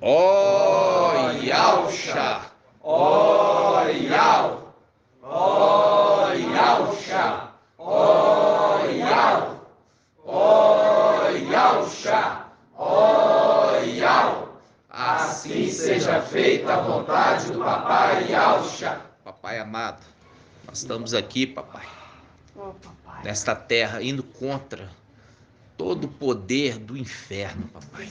Ó Yausha, ó Yau, ó Yausha, ó Yau, ó Yausha, ó Yau. Assim seja feita a vontade do Papai Yausha. Papai amado, nós estamos aqui, papai, nesta terra, indo contra todo o poder do inferno, papai.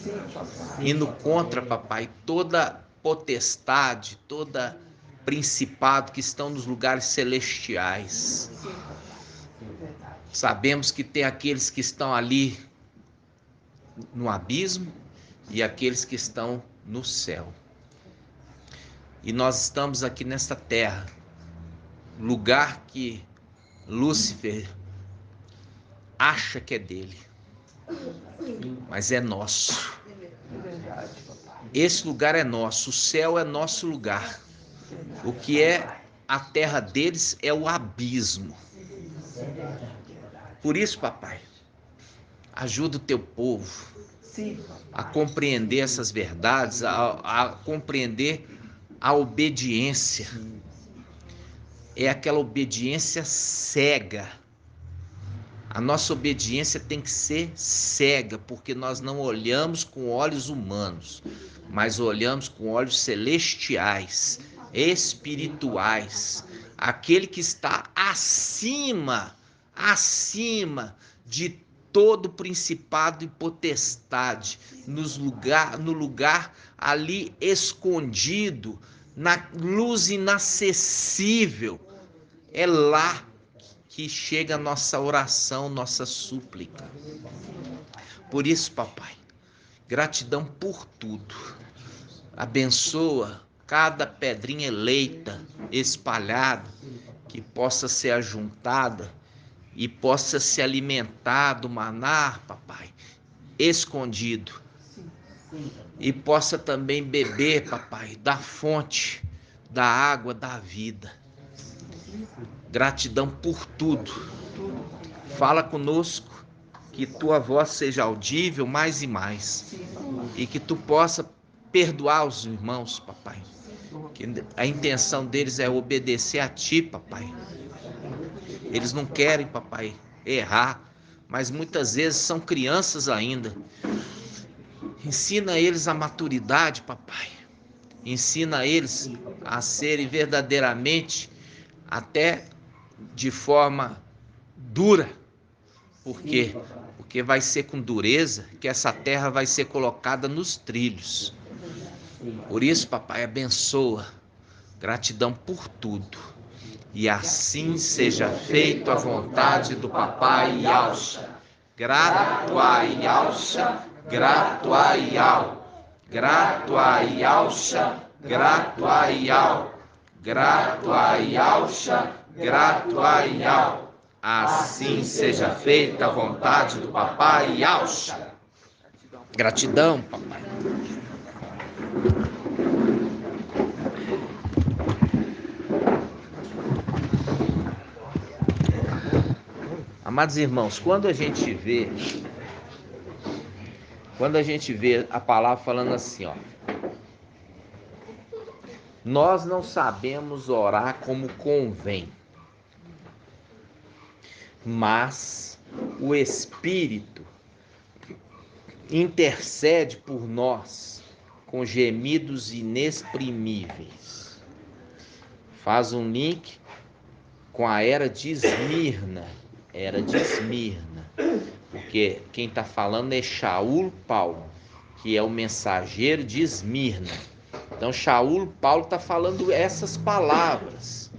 Indo contra, papai, toda potestade, toda principado que estão nos lugares celestiais. Sabemos que tem aqueles que estão ali no abismo e aqueles que estão no céu. E nós estamos aqui nesta terra, lugar que Lúcifer acha que é dele, mas é nosso. Esse lugar é nosso, o céu é nosso lugar. O que é a terra deles é o abismo. Por isso, papai, ajuda o teu povo a compreender essas verdades, a compreender a obediência. É aquela obediência cega. A nossa obediência tem que ser cega, porque nós não olhamos com olhos humanos, mas olhamos com olhos celestiais, espirituais. Aquele que está acima de todo principado e potestade, no lugar ali escondido, na luz inacessível. É lá que chega a nossa oração, nossa súplica. Por isso, papai, gratidão por tudo. Abençoa cada pedrinha eleita, espalhada, que possa ser ajuntada e possa se alimentar do maná, papai, escondido. E possa também beber, papai, da fonte, da água da vida. Gratidão por tudo. Fala conosco, que tua voz seja audível mais e mais. E que tu possa perdoar os irmãos, papai. Que a intenção deles é obedecer a ti, papai. Eles não querem, papai, errar, mas muitas vezes são crianças ainda. Ensina eles a maturidade, papai. Ensina eles a serem verdadeiramente, até de forma dura. Por quê? Porque vai ser com dureza que essa terra vai ser colocada nos trilhos. Por isso, papai, abençoa. Gratidão por tudo. E assim seja feito a vontade do Papai Yausha. Grato a Yausha, grato a Yau. Grato a Yausha, grato a Yau. Grato a Yausha, grato a Yau. Assim seja feita a vontade do Papai Yausha. Gratidão, papai. Amados irmãos, quando a gente vê a palavra falando assim, ó, nós não sabemos orar como convém, mas o Espírito intercede por nós com gemidos inexprimíveis. Faz um link com a era de Esmirna, porque quem está falando é Shaul Paulo, que é o mensageiro de Esmirna. Então Shaul Paulo está falando essas palavras.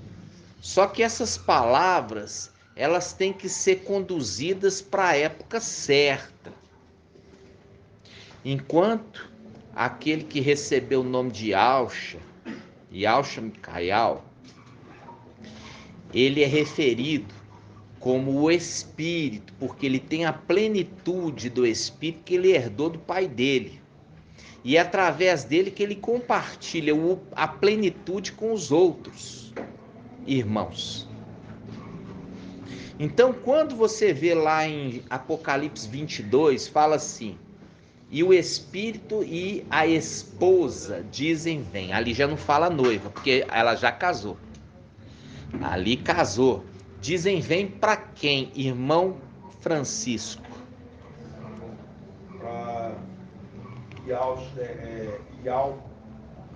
Só que essas palavras, elas têm que ser conduzidas para a época certa. Enquanto aquele que recebeu o nome de Yausha Micael, ele é referido como o Espírito, porque ele tem a plenitude do Espírito que ele herdou do pai dele. E é através dele que ele compartilha a plenitude com os outros irmãos. Então, quando você vê lá em Apocalipse 22, fala assim: E o espírito e a esposa dizem vem. Ali já não fala noiva, porque ela já casou. Ali casou. Dizem vem para quem, irmão Francisco? Para Ial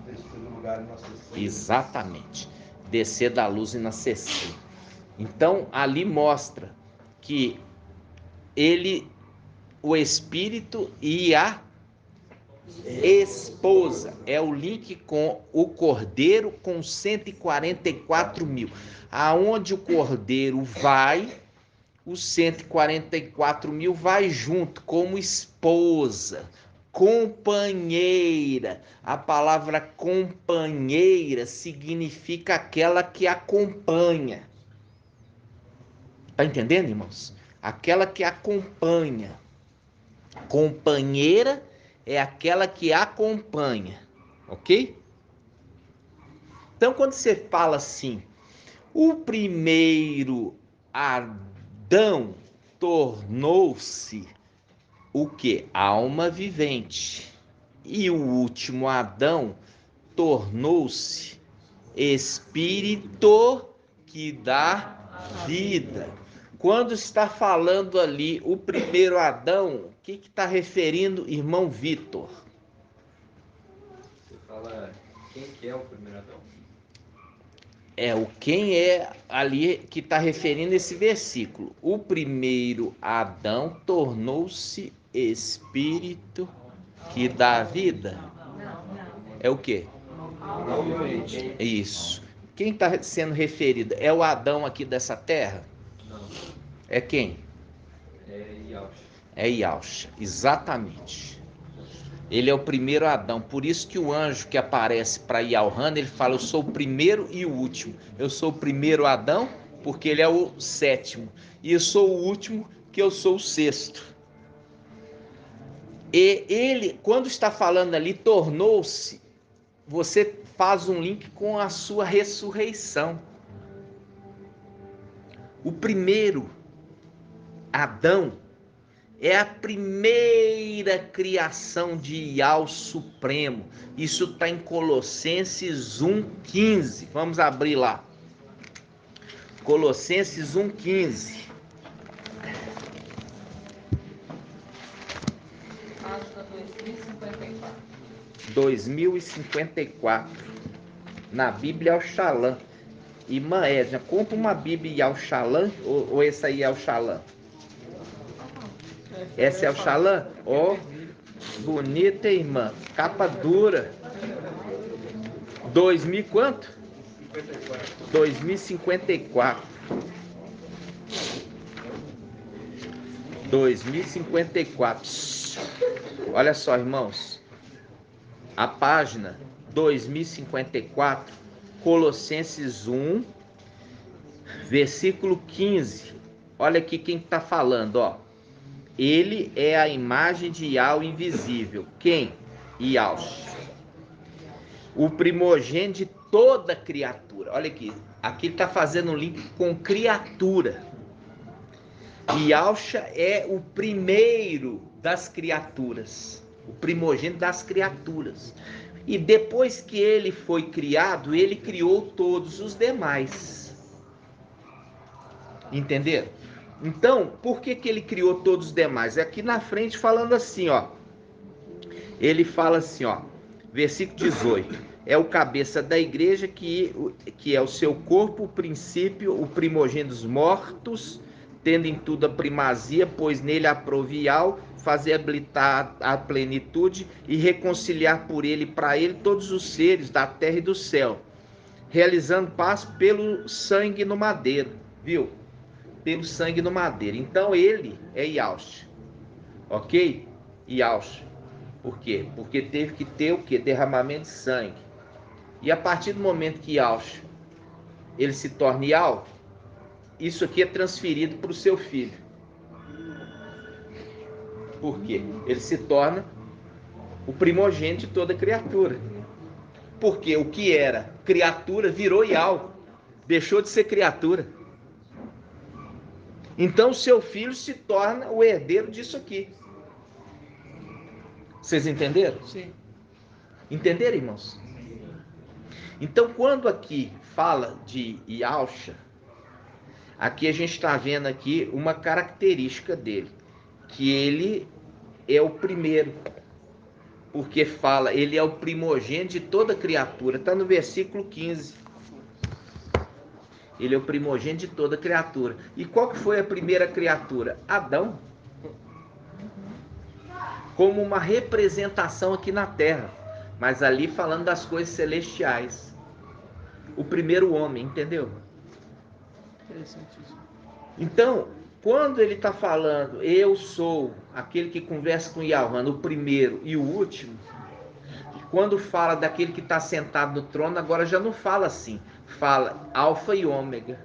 descer do lugar e nascer. Exatamente. Descer da luz e nascer. Então ali mostra que ele, o espírito e a esposa, é o link com o cordeiro com 144 mil. Aonde o cordeiro vai, os 144 mil vai junto como esposa, companheira. A palavra companheira significa aquela que acompanha. Tá entendendo, irmãos? Aquela que acompanha. Companheira é aquela que acompanha, ok? Então, quando você fala assim, o primeiro Adão tornou-se o quê? Alma vivente. E o último Adão tornou-se espírito que dá vida. Quando está falando ali o primeiro Adão, o que está referindo, irmão Vitor? Você fala quem que é o primeiro Adão? É o quem é ali que está referindo esse versículo. O primeiro Adão tornou-se espírito que dá vida. É o quê? Isso. Quem está sendo referido? É o Adão aqui dessa terra? Não. É quem? É Yaush. É Yaush, exatamente. Ele é o primeiro Adão. Por isso que o anjo que aparece para Yaohan, ele fala, eu sou o primeiro e o último. Eu sou o primeiro Adão, porque ele é o sétimo. E eu sou o último, que eu sou o sexto. E ele, quando está falando ali, tornou-se, você faz um link com a sua ressurreição. O primeiro Adão é a primeira criação de Yahweh Supremo. Isso está em Colossenses 1,15. Vamos abrir lá. Colossenses 1,15. Página 2054. 2054. Na Bíblia Al-Shalom. Irmã Edna, compra uma Bíblia Al-Shalom ou essa aí é Al-Shalom? Essa é Al-Shalom? Ó, bonita, irmã. Capa dura. 2000 quanto? 2054. 2054. Olha só, irmãos. A página 2054, Colossenses 1, versículo 15. Olha aqui quem está falando, ó. Ele é a imagem de Yahweh invisível. Quem? Yahweh. O primogênito de toda criatura. Olha aqui. Aqui ele está fazendo um link com criatura. Yahweh é o primeiro das criaturas. O primogênito das criaturas. E depois que ele foi criado, ele criou todos os demais. Entenderam? Então, por que ele criou todos os demais? É aqui na frente falando assim, ó. Ele fala assim, ó. Versículo 18. É o cabeça da igreja que é o seu corpo, o princípio, o primogênito dos mortos, tendo em tudo a primazia, pois nele aprovial, fazer habilitar a plenitude e reconciliar por ele e para ele todos os seres da terra e do céu, realizando paz pelo sangue no madeiro, viu? Pelo sangue no madeiro. Então ele é Yahweh, ok? Yahweh. Por quê? Porque teve que ter o quê? Derramamento de sangue. E a partir do momento que Yahweh ele se torna Yahweh, isso aqui é transferido para o seu filho. Por quê? Ele se torna o primogênito de toda criatura. Porque o que era criatura virou Yahweh, deixou de ser criatura. Então seu filho se torna o herdeiro disso aqui. Vocês entenderam? Sim. Entenderam, irmãos? Então, quando aqui fala de Yahusha, aqui a gente está vendo aqui uma característica dele, que ele é o primeiro, porque fala, ele é o primogênito de toda criatura, está no versículo 15. Ele é o primogênito de toda criatura. E qual que foi a primeira criatura? Adão. Como uma representação aqui na terra, mas ali falando das coisas celestiais. O primeiro homem, entendeu? Interessantíssimo. Então, quando ele está falando, eu sou aquele que conversa com Yahweh, o primeiro e o último, quando fala daquele que está sentado no trono, agora já não fala assim, fala alfa e ômega.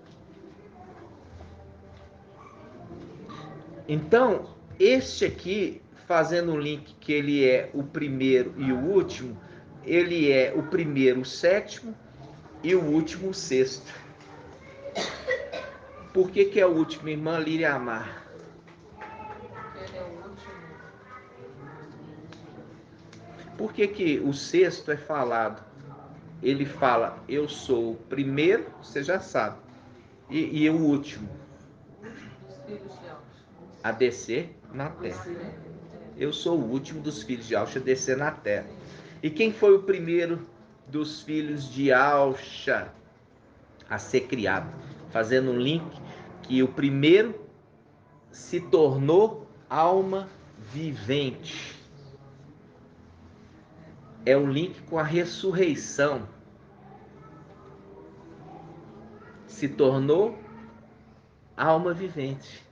Então, este aqui, fazendo um link que ele é o primeiro e o último, ele é o primeiro, o sétimo, e o último, o sexto. Por que é o último, irmã Líria Amar? Ele é o último. Por que o sexto é falado? Ele fala, eu sou o primeiro, você já sabe, e o último Dos filhos de Alves. a descer na terra. Eu sou o último dos filhos de Alxa a descer na terra. E quem foi o primeiro dos filhos de Alxa a ser criado? Fazendo um link que o primeiro se tornou alma vivente. É um link com a ressurreição. Se tornou alma vivente.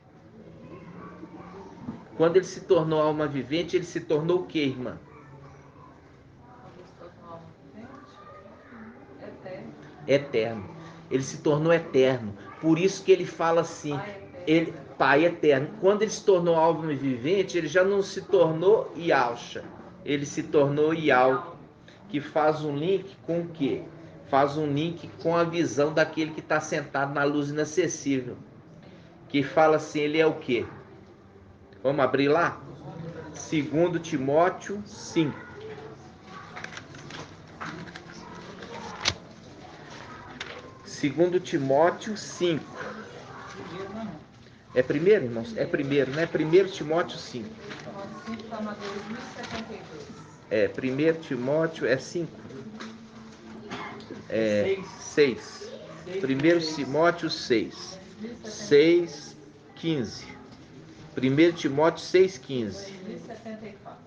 Quando ele se tornou alma vivente, ele se tornou o que, irmã? Eterno. Ele se tornou eterno. Por isso que ele fala assim, Pai eterno. Quando ele se tornou alma vivente, ele já não se tornou Yahusha. Ele se tornou Yahweh, que faz um link com o quê? Faz um link com a visão daquele que está sentado na luz inacessível. Que fala assim, ele é o quê? Vamos abrir lá? 2 Timóteo 5. 2 Timóteo 5. É primeiro, irmãos? É primeiro, né? 1 Timóteo 5. Timóteo 5 está na 2072. É, 1 Timóteo é 5. É 6. 1 Timóteo 6. 6, 15. 1 Timóteo 6, 15. 2074.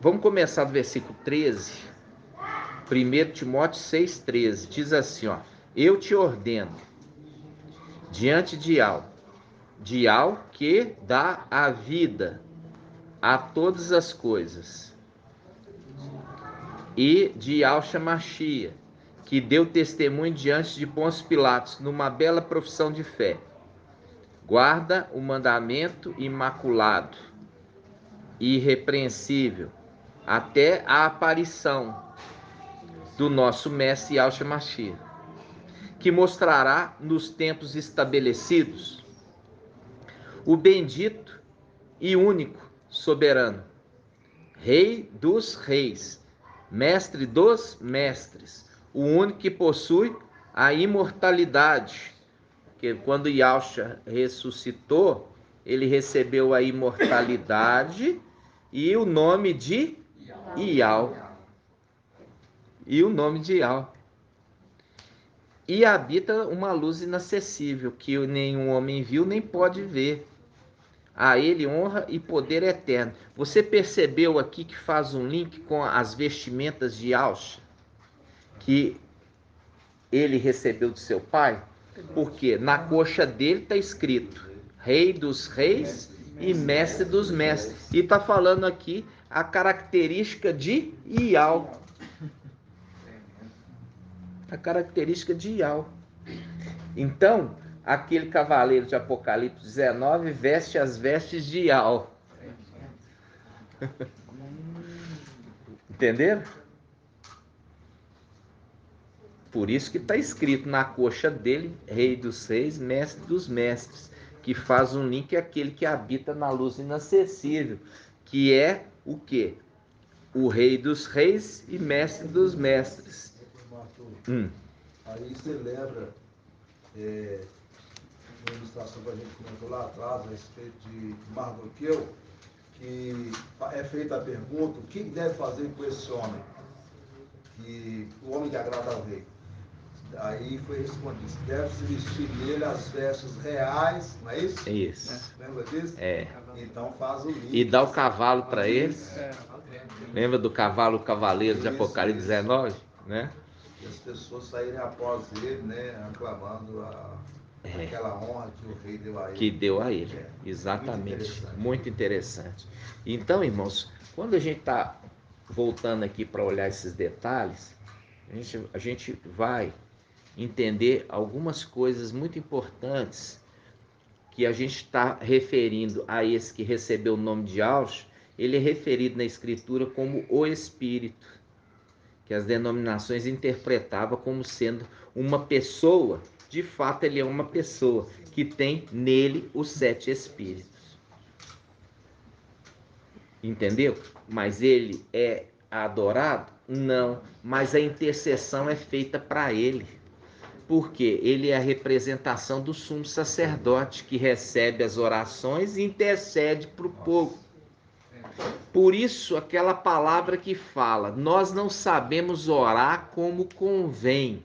Vamos começar do versículo 13. 1 Timóteo 6, 13. Diz assim, ó. Eu te ordeno, diante de Al que dá a vida a todas as coisas, e de Al-Shamashia, que deu testemunho diante de Pôncio Pilatos, numa bela profissão de fé. Guarda o mandamento imaculado e irrepreensível, até a aparição do nosso mestre Al-Shamashia, que mostrará nos tempos estabelecidos o bendito e único soberano, Rei dos reis, Mestre dos mestres, o único que possui a imortalidade. Porque quando Yahusha ressuscitou, ele recebeu a imortalidade e o nome de Yah. E o nome de Yah. E habita uma luz inacessível, que nenhum homem viu nem pode ver. A ele honra e poder eterno. Você percebeu aqui que faz um link com as vestimentas de Yahusha, que ele recebeu de seu pai? Porque na coxa dele está escrito Rei dos reis e Mestre dos mestres. E está falando aqui a característica de Yah. A característica de Yah. Então, aquele cavaleiro de Apocalipse 19 veste as vestes de Yah. Entenderam? Por isso que está escrito na coxa dele, Rei dos Reis, Mestre dos Mestres, que faz um link àquele que habita na luz inacessível, que é o quê? O Rei dos Reis e Mestre dos Mestres. Aí você lembra uma ilustração que a gente comentou lá atrás a respeito de Mardoqueu, que é feita a pergunta: o que deve fazer com esse homem? Que o homem que agrada ao rei. Aí foi respondido: deve se vestir nele as vestes reais, não é isso? Isso. Lembra disso? É. Então faz o link. E dá o cavalo para eles. É. Lembra do cavalo, o cavaleiro de Apocalipse 19? Né? E as pessoas saírem após ele, né, aclamando aquela honra que o rei deu a ele. Que deu a ele, exatamente. Muito interessante. Então, irmãos, quando a gente está voltando aqui para olhar esses detalhes, a gente vai entender algumas coisas muito importantes que a gente está referindo a esse que recebeu o nome de Ausch. Ele é referido na Escritura como o Espírito, que as denominações interpretavam como sendo uma pessoa. De fato, ele é uma pessoa que tem nele os 7 Espíritos. Entendeu? Mas ele é adorado? Não. Mas a intercessão é feita para ele. Porque ele é a representação do sumo sacerdote, que recebe as orações e intercede para o povo. Por isso, aquela palavra que fala: nós não sabemos orar como convém,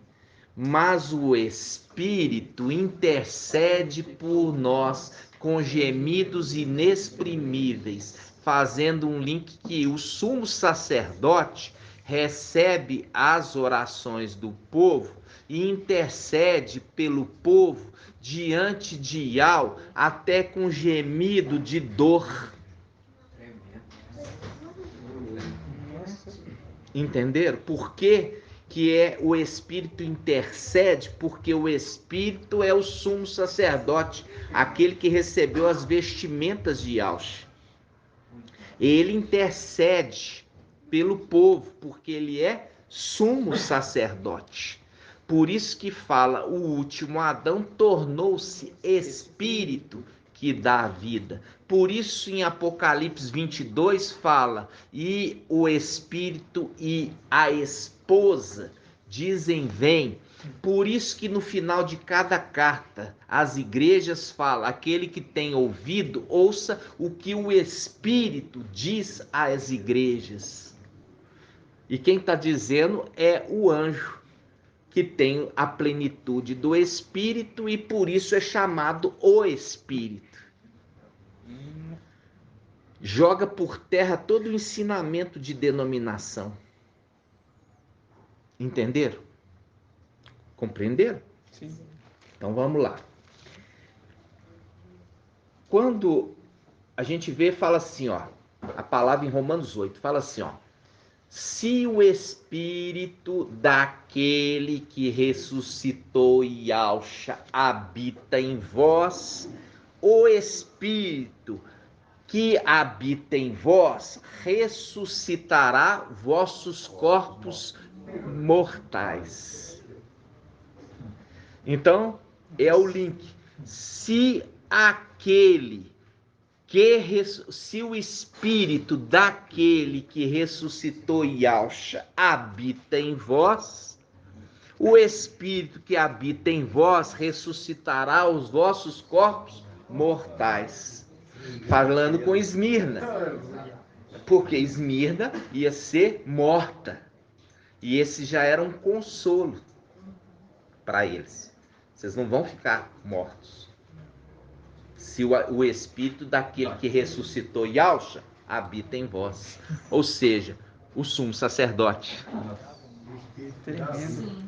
mas o Espírito intercede por nós com gemidos inexprimíveis, fazendo um link que o sumo sacerdote recebe as orações do povo e intercede pelo povo diante de Yahweh, até com gemido de dor. Entenderam? Por que o Espírito intercede? Porque o Espírito é o sumo sacerdote, aquele que recebeu as vestimentas de Ausch. Ele intercede pelo povo, porque ele é sumo sacerdote. Por isso que fala: o último Adão tornou-se Espírito que dá a vida. Por isso em Apocalipse 22 fala: e o Espírito e a esposa dizem vem. Por isso que no final de cada carta as igrejas falam: aquele que tem ouvido, ouça o que o Espírito diz às igrejas. E quem está dizendo é o anjo, que tem a plenitude do Espírito e por isso é chamado o Espírito. Joga por terra todo o ensinamento de denominação. Entenderam? Compreenderam? Sim. Então vamos lá. Quando a gente vê, fala assim, ó, a palavra em Romanos 8, fala assim, ó: se o Espírito daquele que ressuscitou Yahshua habita em vós, o Espírito que habita em vós ressuscitará vossos corpos mortais. Então, é o link. Se o Espírito daquele que ressuscitou Yahshua habita em vós, o Espírito que habita em vós ressuscitará os vossos corpos mortais. Falando com Esmirna, porque Esmirna ia ser morta, e esse já era um consolo para eles. Vocês não vão ficar mortos. Se o Espírito daquele que ressuscitou Yahshua habita em vós. Ou seja, o sumo sacerdote.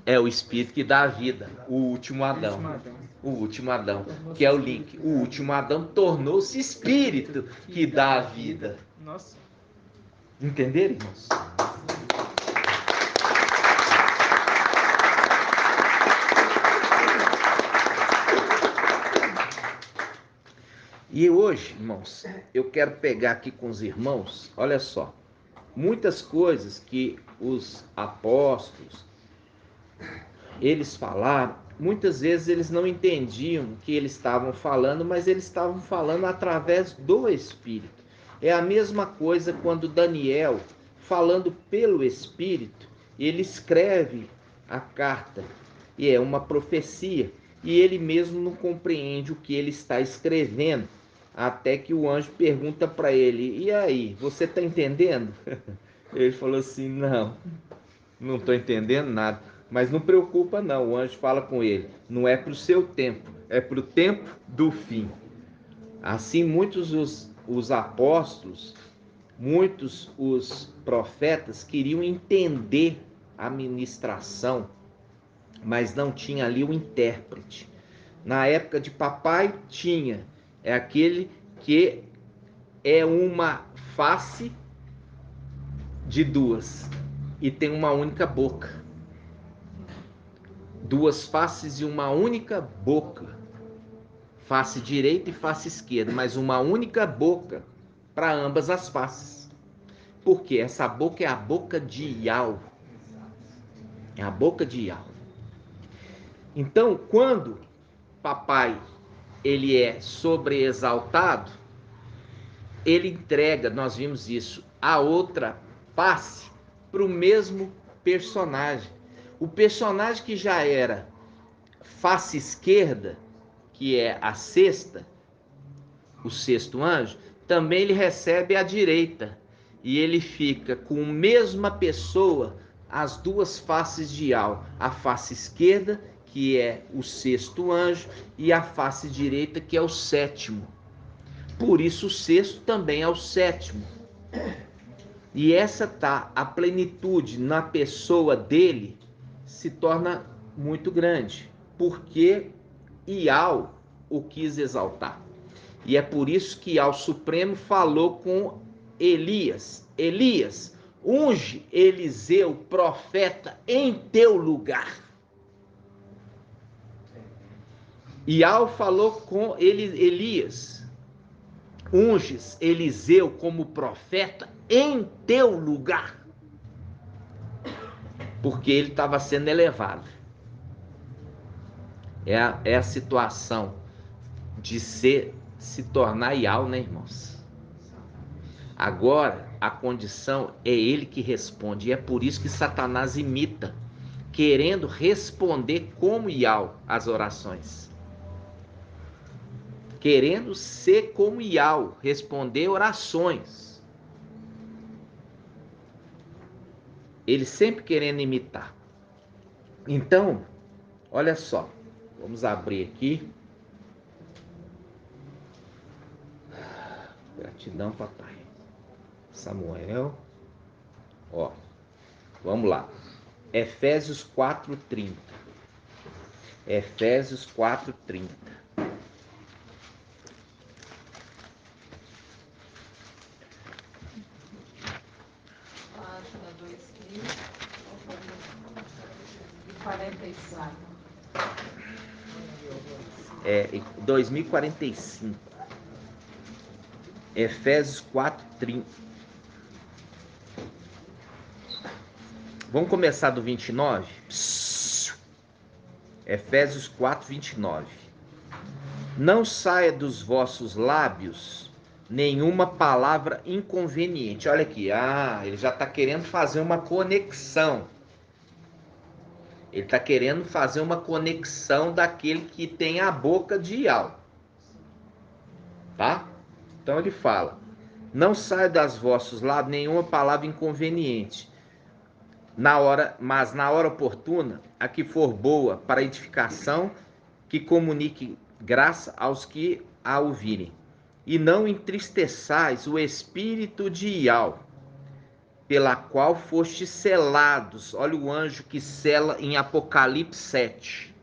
É o Espírito que dá a vida. O último Adão. O último Adão. Que é o link. O último Adão tornou-se Espírito que dá a vida. Nossa. Entenderam, irmãos? E hoje, irmãos, eu quero pegar aqui com os irmãos, olha só, muitas coisas que os apóstolos, eles falaram, muitas vezes eles não entendiam o que eles estavam falando, mas eles estavam falando através do Espírito. É a mesma coisa quando Daniel, falando pelo Espírito, ele escreve a carta, e é uma profecia, e ele mesmo não compreende o que ele está escrevendo, até que o anjo pergunta para ele: e aí, você está entendendo? Ele falou assim: não estou entendendo nada. Mas não preocupa não, o anjo fala com ele: não é para o seu tempo, é para o tempo do fim. Assim, muitos os apóstolos, muitos os profetas queriam entender a ministração, mas não tinha ali o intérprete. Na época de papai tinha, é aquele que é uma face de duas e tem uma única boca. Duas faces e uma única boca. Face direita e face esquerda, mas uma única boca para ambas as faces. Porque essa boca é a boca de Yahweh. É a boca de Yahweh. Então, quando papai ele é sobreexaltado, ele entrega, nós vimos isso, a outra face para o mesmo personagem. O personagem que já era face esquerda, que é a sexta, o sexto anjo, também ele recebe a direita. E ele fica com a mesma pessoa, as duas faces de Yahweh, a face esquerda, que é o sexto anjo, e a face direita, que é o sétimo. Por isso o sexto também é o sétimo. E essa tá, a plenitude na pessoa dele se torna muito grande, porque Yahweh o quis exaltar. E é por isso que Yahweh Supremo falou com Elias: Elias, unge Eliseu, profeta, em teu lugar. Yahweh falou com Elias: unges Eliseu como profeta em teu lugar. Porque ele estava sendo elevado. É a situação de se tornar Yahweh, né, irmãos? Agora, a condição é ele que responde. E é por isso que Satanás imita, querendo responder como Yahweh as orações. Querendo ser como Yahweh, responder orações. Ele sempre querendo imitar. Então, olha só. Vamos abrir aqui. Gratidão, papai. Samuel. Ó, vamos lá. Efésios 4:30. Efésios 4:30. Página 2045. 2045. Efésios 4:30. Vamos começar do 29? Efésios 4:29. Não saia dos vossos lábios nenhuma palavra inconveniente. Olha aqui, ele já está querendo fazer uma conexão. Ele está querendo fazer uma conexão daquele que tem a boca de Yahweh. Tá? Então ele fala: não saia das vossos lábios nenhuma palavra inconveniente, mas na hora oportuna, a que for boa para edificação, que comunique graça aos que a ouvirem. E não entristeçais o Espírito de Yahweh, pela qual fostes selados. Olha o anjo que sela em Apocalipse 7.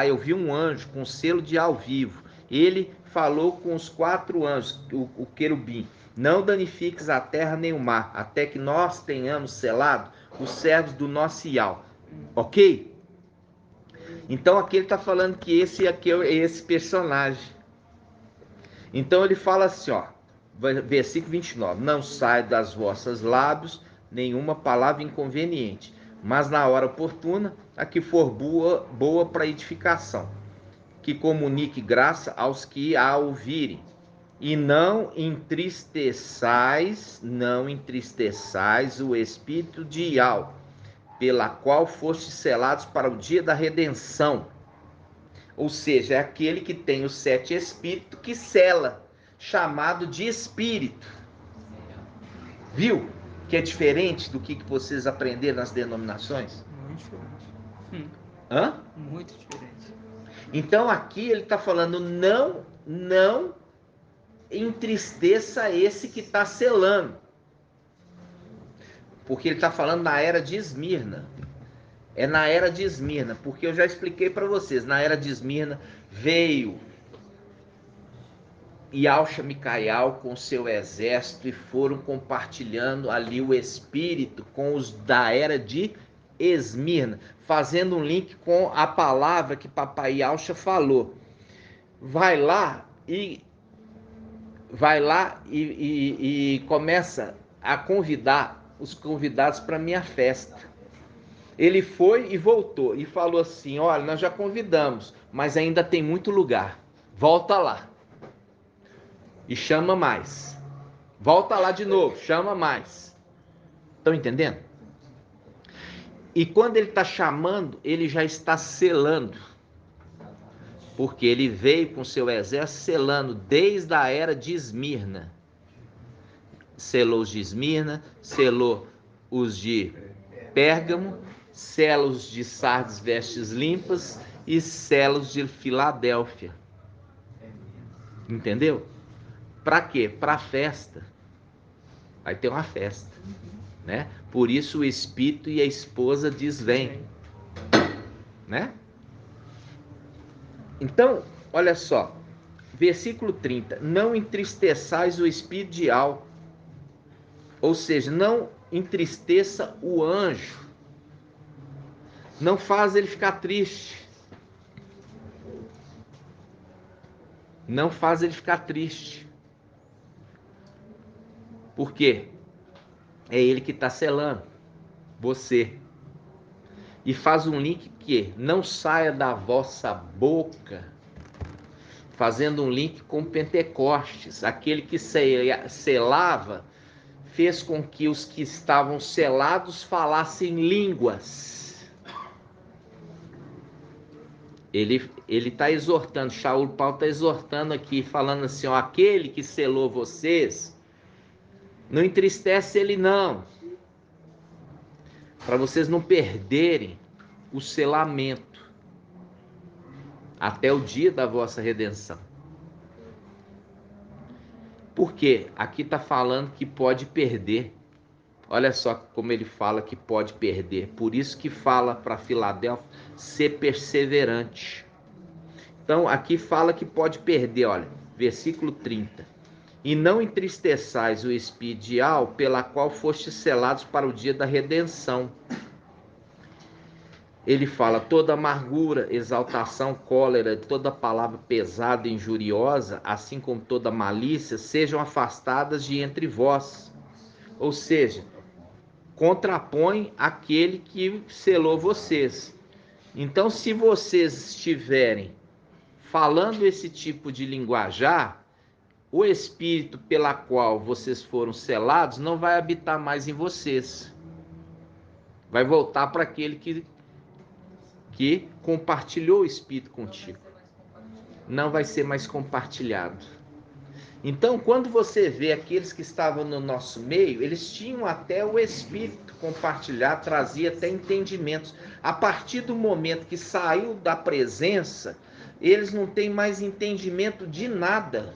Eu vi um anjo com selo de ao vivo. Ele falou com os 4 anjos, o querubim: não danifiques a terra nem o mar, até que nós tenhamos selado os servos do nosso Yahweh. Ok? Então aqui ele está falando que esse aqui é esse personagem. Então ele fala assim, ó, versículo 29. Não sai das vossas lábios nenhuma palavra inconveniente, mas na hora oportuna, a que for boa para edificação, que comunique graça aos que a ouvirem. E não entristeçais o espírito de Ial, pela qual fostes selados para o dia da redenção. Ou seja, é aquele que tem os 7 espíritos que sela, chamado de espírito. Viu? Que é diferente do que vocês aprenderam nas denominações? Muito diferente. Hã? Muito diferente. Então aqui ele está falando, não entristeça esse que está selando. Porque ele está falando na era de Esmirna. É na era de Esmirna, porque eu já expliquei para vocês, na era de Esmirna veio Yalcha Micaial com seu exército e foram compartilhando ali o espírito com os da era de Esmirna, fazendo um link com a palavra que papai Yalcha falou. Vai lá e começa a convidar os convidados para minha festa. Ele foi e voltou e falou assim: olha, nós já convidamos, mas ainda tem muito lugar. Volta lá. E chama mais. Volta lá de novo, chama mais. Estão entendendo? E quando ele está chamando, ele já está selando. Porque ele veio com seu exército selando desde a era de Esmirna. Selou os de Esmirna, selou os de Pérgamo, selos de Sardes, vestes limpas, e selos de Filadélfia. Entendeu? Para quê? Para a festa. Vai ter uma festa, né? Por isso o espírito e a esposa diz vem, né? Então, olha só, versículo 30, não entristeçais o espírito de Ial, ou seja, não entristeça o anjo, não faz ele ficar triste, não faz ele ficar triste, por quê? É ele que está selando você. E faz um link que não saia da vossa boca, fazendo um link com Pentecostes, aquele que selava, fez com que os que estavam selados falassem línguas. Ele está exortando, Shaul Paulo está exortando aqui, falando assim, ó, aquele que selou vocês, não entristece ele não, para vocês não perderem o selamento até o dia da vossa redenção. Por quê? Aqui está falando que pode perder. Olha só como ele fala que pode perder. Por isso que fala para Filadélfia ser perseverante. Então aqui fala que pode perder, olha, versículo 30. E não entristeçais o espírito de Ial, pela qual fostes selados para o dia da redenção. Ele fala, toda amargura, exaltação, cólera, toda palavra pesada e injuriosa, assim como toda malícia, sejam afastadas de entre vós. Ou seja, contrapõe aquele que selou vocês. Então, se vocês estiverem falando esse tipo de linguajar, o espírito pela qual vocês foram selados não vai habitar mais em vocês. Vai voltar para aquele que compartilhou o espírito contigo. Não vai ser mais compartilhado. Então, quando você vê aqueles que estavam no nosso meio, eles tinham até o espírito compartilhar, trazia até entendimentos. A partir do momento que saiu da presença, eles não têm mais entendimento de nada.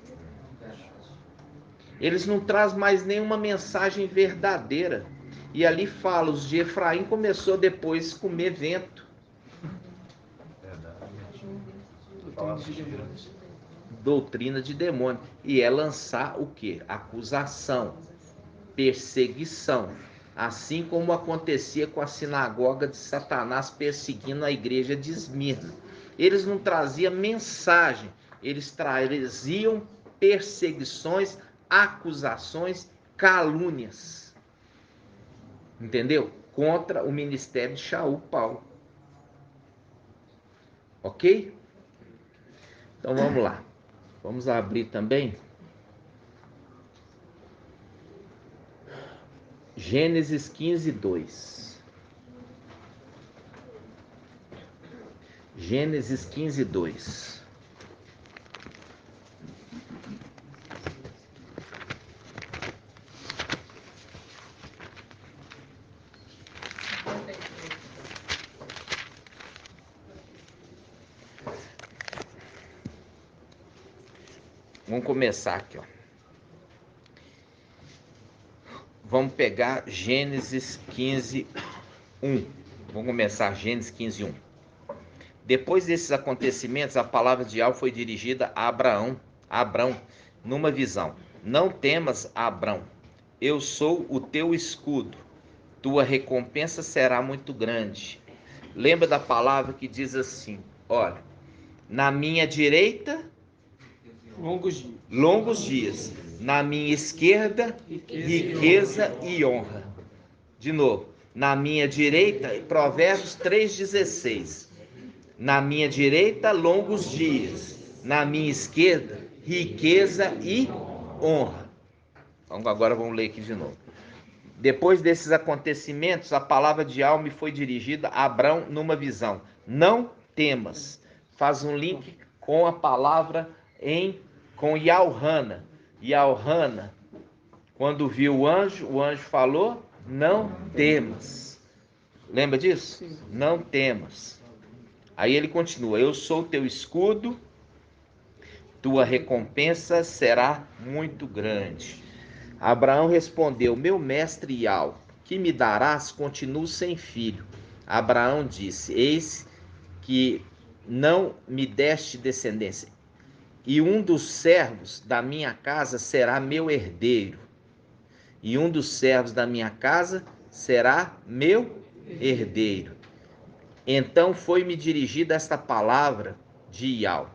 Eles não trazem mais nenhuma mensagem verdadeira. E ali fala, os de Efraim começou depois a comer vento. Doutrina de demônio. E é lançar o quê? Acusação, perseguição. Assim como acontecia com a sinagoga de Satanás perseguindo a igreja de Esmirna. Eles não traziam mensagem, eles traziam perseguições, acusações, calúnias. Entendeu? contra o ministério de Shaul, Paulo. Ok? Então vamos lá. Vamos abrir também Gênesis 15, 2. Gênesis 15, 2. Vamos começar aqui, ó. Vamos pegar Gênesis 15, 1. Vamos começar Gênesis 15, 1. Depois desses acontecimentos, a palavra de Yahweh foi dirigida a Abrão, numa visão. Não temas, Abrão, eu sou o teu escudo, tua recompensa será muito grande. Lembra da palavra que diz assim, olha, na minha direita, longos dias, na minha esquerda, riqueza e honra. De novo, na minha direita, Provérbios 3,16. Na minha direita, longos dias. Na minha esquerda, riqueza e honra. Então, agora vamos ler aqui de novo. Depois desses acontecimentos, a palavra de Yahweh me foi dirigida a Abrão numa visão. Não temas. Faz um link com a palavra com Yaohana. Yaohana, quando viu o anjo falou, não temas. Lembra disso? Sim. Não temas. Aí ele continua, eu sou teu escudo, tua recompensa será muito grande. Abraão respondeu, meu mestre Yahweh, que me darás? Continuo sem filho. Abraão disse, eis que não me deste descendência, e um dos servos da minha casa será meu herdeiro. E um dos servos da minha casa será meu herdeiro. Então foi-me dirigida esta palavra de Yahweh.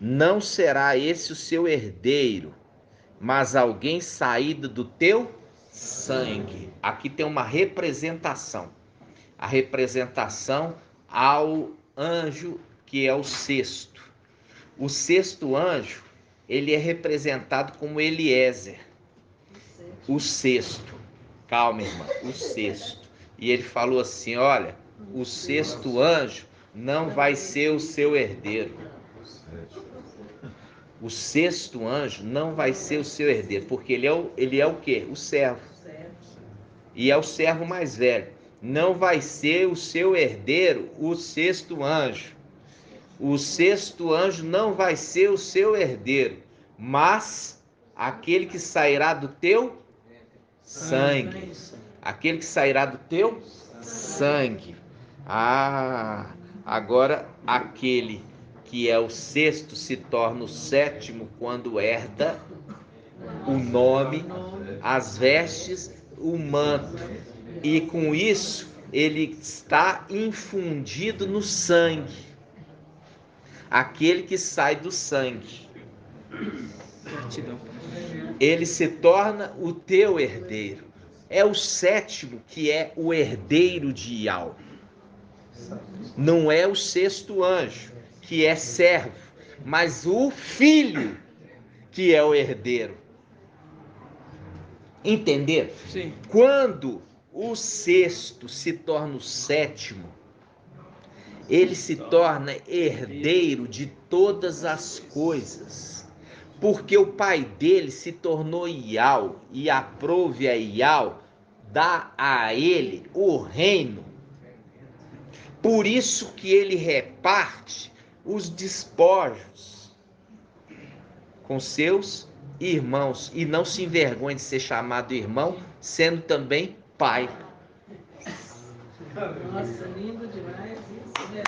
Não será esse o seu herdeiro, mas alguém saído do teu sangue. Aqui tem uma representação. A representação ao anjo que é o sexto. O sexto anjo, ele é representado como Eliezer. O sexto. Calma, irmã. O sexto. E ele falou assim, olha, o sexto anjo não vai ser o seu herdeiro. O sexto anjo não vai ser o seu herdeiro, porque ele é o quê? O servo. E é o servo mais velho. Não vai ser o seu herdeiro o sexto anjo. O sexto anjo não vai ser o seu herdeiro, mas aquele que sairá do teu sangue. Aquele que sairá do teu sangue. Agora aquele que é o sexto se torna o sétimo quando herda o nome, as vestes, o manto. E com isso ele está infundido no sangue. Aquele que sai do sangue. Ele se torna o teu herdeiro. É o sétimo que é o herdeiro de Yahweh. Não é o sexto anjo, que é servo, mas o filho que é o herdeiro. Entenderam? Sim. Quando o sexto se torna o sétimo, ele se torna herdeiro de todas as coisas. Porque o pai dele se tornou Yahweh e aprove a Yahweh dar a ele o reino. Por isso que ele reparte os despojos com seus irmãos. E não se envergonhe de ser chamado irmão, sendo também pai. Nossa, lindo demais isso, né?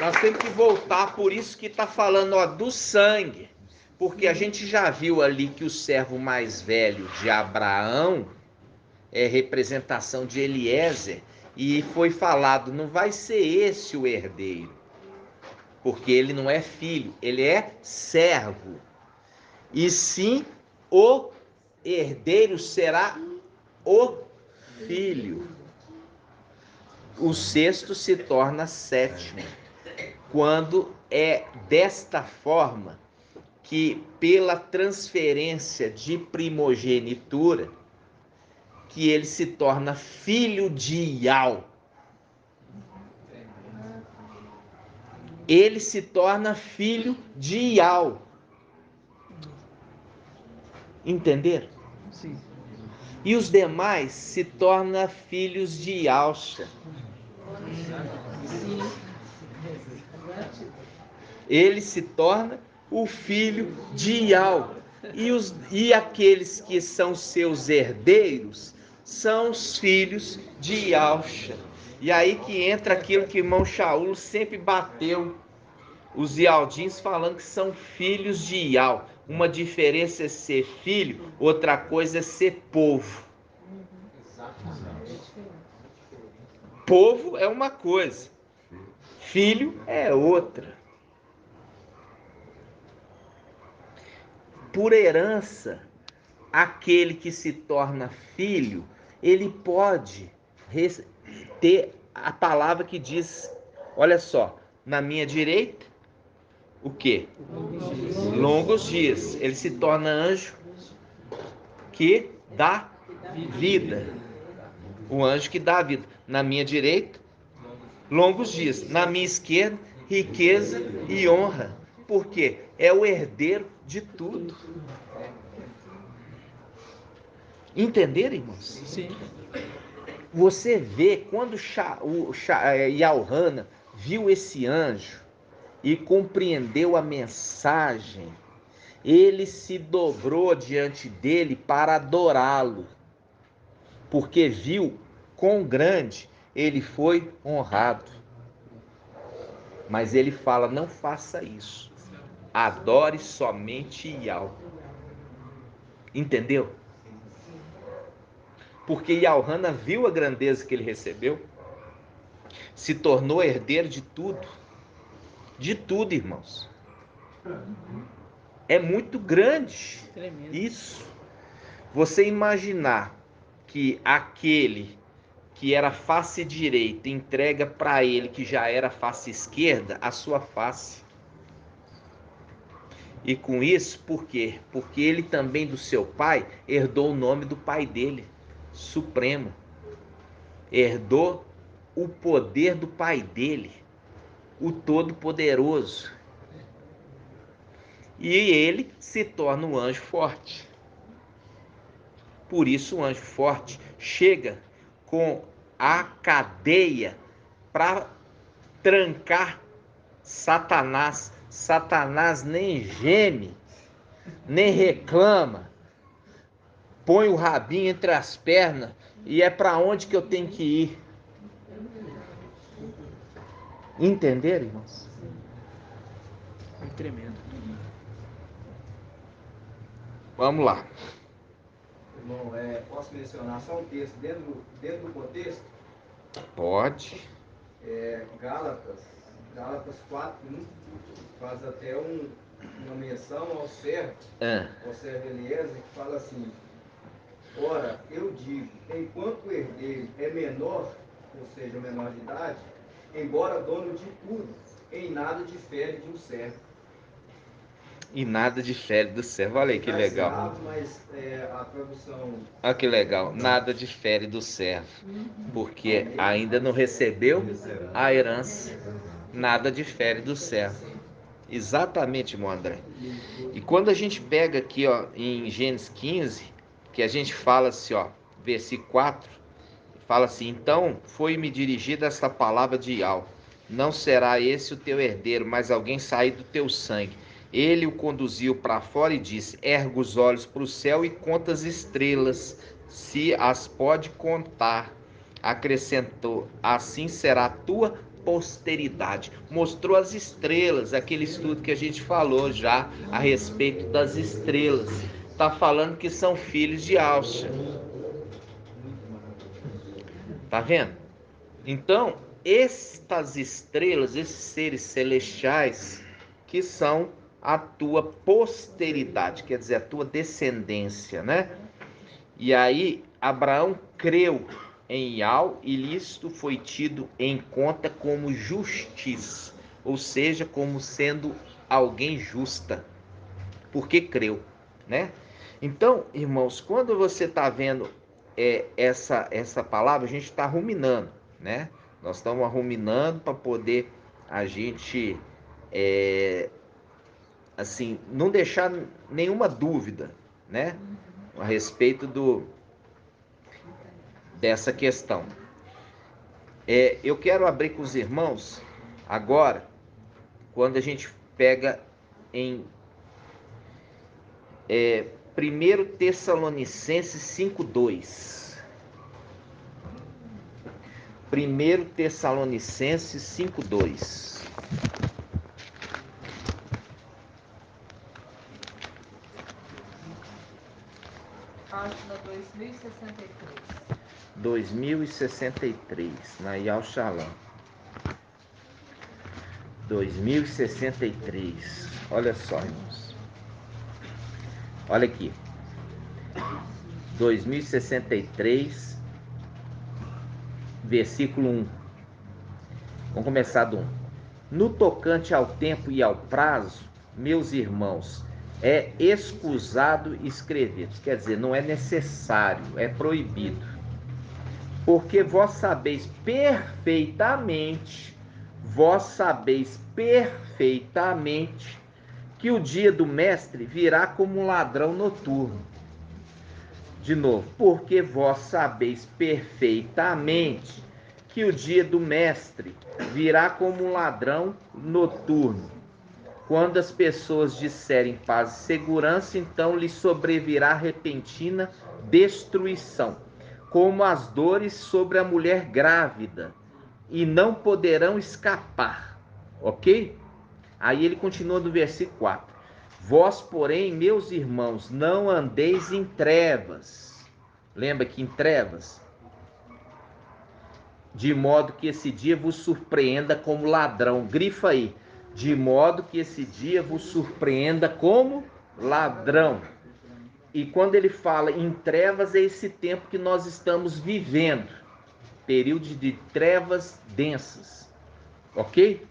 Nós temos que voltar, por isso que está falando do sangue. Porque a gente já viu ali que o servo mais velho de Abraão é representação de Eliezer. E foi falado, não vai ser esse o herdeiro. porque ele não é filho, ele é servo. E sim, o herdeiro será o filho. O sexto se torna sétimo, quando é desta forma que, pela transferência de primogenitura, que ele se torna filho de Iau. Ele se torna filho de Iau. Entenderam? Sim. E os demais se tornam filhos de Iauxa. Ele se torna o filho de Iau. E aqueles que são seus herdeiros são os filhos de Iauxa. E aí que entra aquilo que o irmão Shaul sempre bateu. Os Ialdins falando que são filhos de Iau. Uma diferença é ser filho, outra coisa é ser povo. Povo é uma coisa, filho é outra. Por herança, aquele que se torna filho, ele pode ter a palavra que diz, olha só, na minha direita, o quê? Longos dias. Ele se torna anjo que dá vida. O anjo que dá vida. Na minha direita, longos dias. Na minha esquerda, riqueza e honra. Por quê? É o herdeiro de tudo. Entenderam, irmãos? Sim. Você vê quando Yaohana viu esse anjo e compreendeu a mensagem, ele se dobrou diante dele para adorá-lo, porque viu quão grande ele foi honrado. Mas ele fala, não faça isso, adore somente Iau. Entendeu? Porque Yaohana viu a grandeza que ele recebeu, se tornou herdeiro de tudo. De tudo, irmãos. É muito grande isso. Você imaginar que aquele que era face direita entrega para ele que já era face esquerda a sua face. E com isso, por quê? Porque ele também do seu pai herdou o nome do pai dele, Supremo. Herdou o poder do pai dele, o Todo-Poderoso. E ele se torna um anjo forte. Por isso o anjo forte chega com a cadeia para trancar Satanás. Satanás nem geme, nem reclama. Põe o rabinho entre as pernas e é para onde que eu tenho que ir. Entenderam, irmãos? É tremendo. Vamos lá. Irmão, posso mencionar só um texto dentro do contexto? Pode. Gálatas 4:1 faz até uma menção ao servo Eliezer, que fala assim: ora, eu digo, enquanto o herdeiro é menor, ou seja, menor de idade, embora dono de tudo, em nada difere de um servo. E nada difere do servo. Olha aí que legal. Escravo, mas a tradução... Olha que legal. Nada difere do servo. Porque ainda não recebeu a herança. Nada difere do servo. Exatamente, irmão André. E quando a gente pega aqui, ó, em Gênesis 15, que a gente fala assim, ó, versículo 4, fala assim: então foi-me dirigida esta palavra de Iau: não será esse o teu herdeiro, mas alguém sair do teu sangue. Ele o conduziu para fora e disse: erga os olhos para o céu e conta as estrelas, se as pode contar. Acrescentou: assim será a tua posteridade. Mostrou as estrelas, aquele estudo que a gente falou já a respeito das estrelas. Está falando que são filhos de Alxa. Tá vendo? Então, estas estrelas, esses seres celestiais, que são a tua posteridade, quer dizer, a tua descendência, né? E aí, Abraão creu em Iau e isto foi tido em conta como justiça, ou seja, como sendo alguém justa, porque creu, né? Então, irmãos, quando você está vendo essa palavra, a gente está ruminando, né? Nós estamos ruminando para poder a gente, assim, não deixar nenhuma dúvida, né? A respeito dessa questão. Eu quero abrir com os irmãos agora, quando a gente pega em 1 Tessalonicenses 5:2. 1 Tessalonicenses 5:2. Página 2063. 2063, na Yal Shalom. 2063. Olha só, irmãos. Olha aqui. 2063, versículo 1. Vamos começar do 1. No tocante ao tempo e ao prazo, meus irmãos, é escusado escrever. Quer dizer, não é necessário, é proibido. Porque vós sabeis perfeitamente que o dia do mestre virá como um ladrão noturno. De novo, porque vós sabeis perfeitamente que o dia do mestre virá como um ladrão noturno. Quando as pessoas disserem paz e segurança, então lhes sobrevirá repentina destruição, como as dores sobre a mulher grávida, e não poderão escapar. Ok? Aí ele continua no versículo 4. Vós, porém, meus irmãos, não andeis em trevas. Lembra que em trevas? De modo que esse dia vos surpreenda como ladrão. Grifa aí. De modo que esse dia vos surpreenda como ladrão. E quando ele fala em trevas, é esse tempo que nós estamos vivendo. Período de trevas densas. Ok?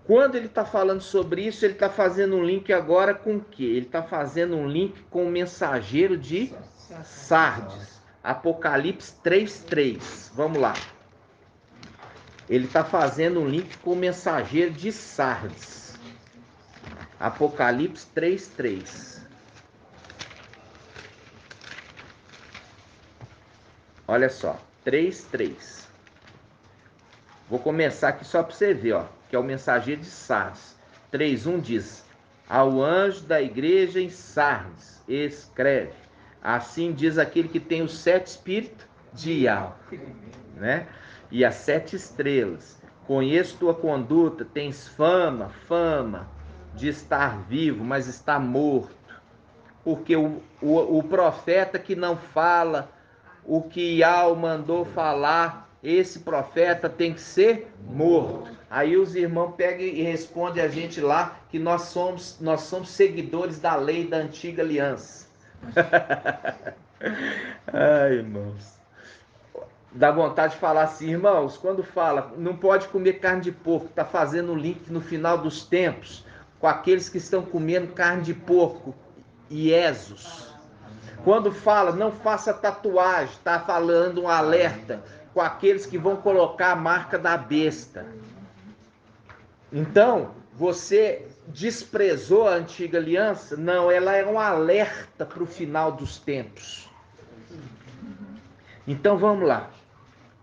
Quando ele está falando sobre isso, ele está fazendo um link agora com o quê? Ele está fazendo um link com o mensageiro de Sardes. Apocalipse 3:3. Vamos lá. Ele está fazendo um link com o mensageiro de Sardes. Apocalipse 3:3. Olha só, 3:3. Vou começar aqui só para você ver, ó, que é o mensageiro de Sardes. 3:1 diz: ao anjo da igreja em Sardes, escreve: assim diz aquele que tem os 7 espíritos de Iau, né? E as 7 estrelas. Conheço tua conduta, tens fama de estar vivo, mas está morto. Porque o profeta que não fala o que Iau mandou falar, esse profeta tem que ser morto. Aí os irmãos pegam e respondem a gente lá que nós somos seguidores da lei da antiga aliança. Ai, irmãos. Dá vontade de falar assim, irmãos, quando fala, não pode comer carne de porco, está fazendo um link no final dos tempos com aqueles que estão comendo carne de porco, iesos. Quando fala, não faça tatuagem, está falando um alerta com aqueles que vão colocar a marca da besta. Então, você desprezou a antiga aliança? Não, ela é um alerta para o final dos tempos. Então, vamos lá.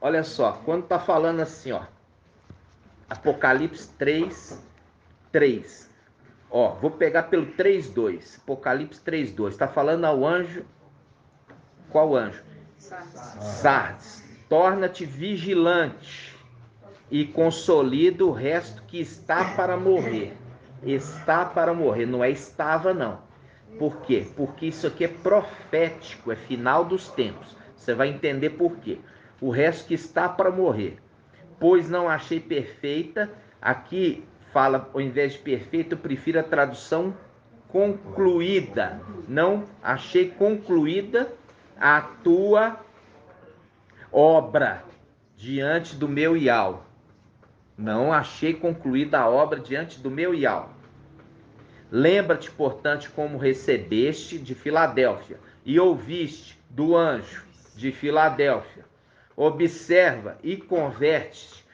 Olha só, quando está falando assim, ó, Apocalipse 3:3. Ó, vou pegar pelo 3:2. Apocalipse 3:2. Está falando ao anjo. Qual anjo? Sardes. Torna-te vigilante e consolida o resto que está para morrer. Está para morrer, não é estava não. Por quê? Porque isso aqui é profético, é final dos tempos. Você vai entender por quê. O resto que está para morrer. pois não achei perfeita. Aqui fala, ao invés de perfeita, eu prefiro a tradução concluída. Não achei concluída a tua obra diante do meu Iau. Não achei concluída a obra diante do meu Iau. Lembra-te, portanto, como recebeste de Filadélfia e ouviste do anjo de Filadélfia. Observa e converte.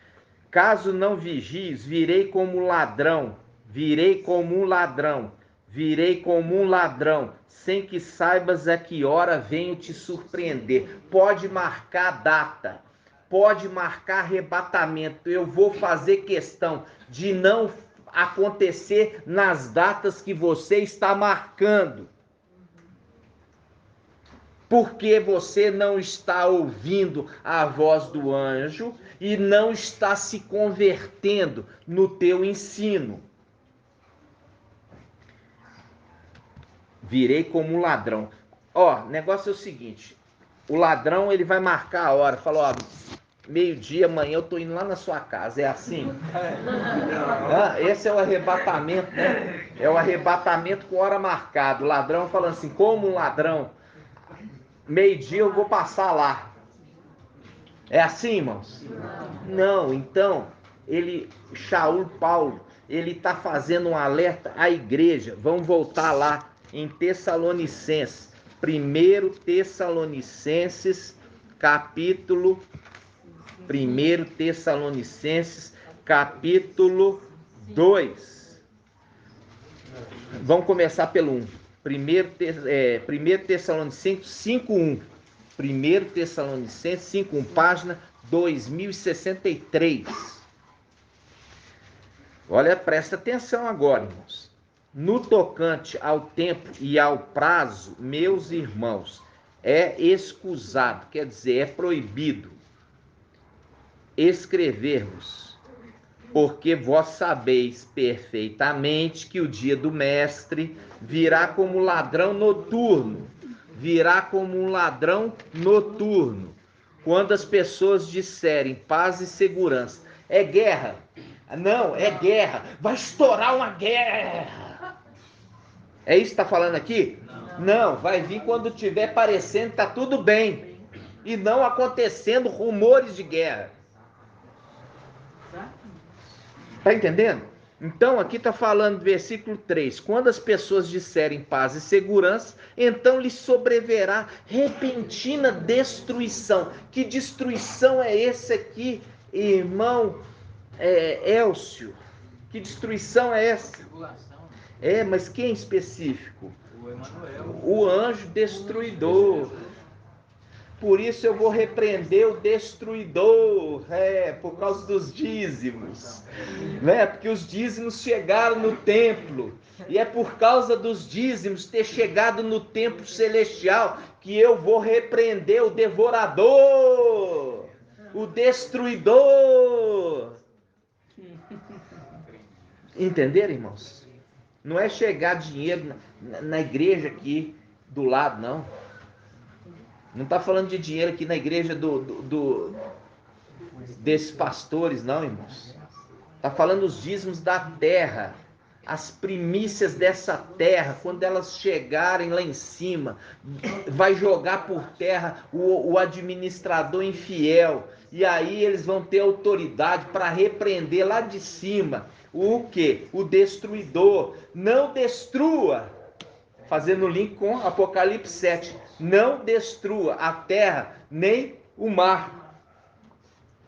Caso não vigies, virei como um ladrão, virei como um ladrão, virei como um ladrão, sem que saibas a que hora venho te surpreender. Pode marcar data, pode marcar arrebatamento. Eu vou fazer questão de não acontecer nas datas que você está marcando. Porque você não está ouvindo a voz do anjo e não está se convertendo no teu ensino. Virei como um ladrão. Ó, o negócio é o seguinte, o ladrão ele vai marcar a hora, fala, ó, meio-dia, amanhã eu tô indo lá na sua casa, é assim? Esse é o arrebatamento, né? É o arrebatamento com hora marcada. O ladrão falando assim, como um ladrão, meio-dia eu vou passar lá. É assim, irmãos? Não, então, Paulo, ele está fazendo um alerta à igreja. Vamos voltar lá em Tessalonicenses. 1 Tessalonicenses, capítulo 2. Vamos começar pelo 1. 1 Tessalonicenses 5:1. 1 Tessalonicenses 5:1, página 2063. Olha, presta atenção agora, irmãos. No tocante ao tempo e ao prazo, meus irmãos, é escusado, quer dizer, é proibido escrever-vos, porque vós sabeis perfeitamente que o dia do mestre virá como ladrão noturno. Virá como um ladrão noturno. Quando as pessoas disserem paz e segurança. É guerra. Não, é guerra. Vai estourar uma guerra. É isso que está falando aqui? Não, vai vir quando estiver parecendo que está tudo bem. E não acontecendo rumores de guerra. Está entendendo? Então aqui está falando, versículo 3, quando as pessoas disserem paz e segurança, então lhes sobreverá repentina destruição. Que destruição é esse aqui, irmão Elcio? Que destruição é essa? Mas quem específico? O Emanuel. O anjo destruidor. Por isso eu vou repreender o destruidor, por causa dos dízimos, né? Porque os dízimos chegaram no templo, e é por causa dos dízimos ter chegado no templo celestial que eu vou repreender o devorador, o destruidor. Entenderam, irmãos? Não é chegar dinheiro na igreja aqui do lado, não. Não está falando de dinheiro aqui na igreja desses pastores, não, irmãos. Está falando os dízimos da terra. As primícias dessa terra, quando elas chegarem lá em cima, vai jogar por terra o administrador infiel. E aí eles vão ter autoridade para repreender lá de cima. O quê? O destruidor. Não destrua. Fazendo link com Apocalipse 7. Não destrua a terra nem o mar.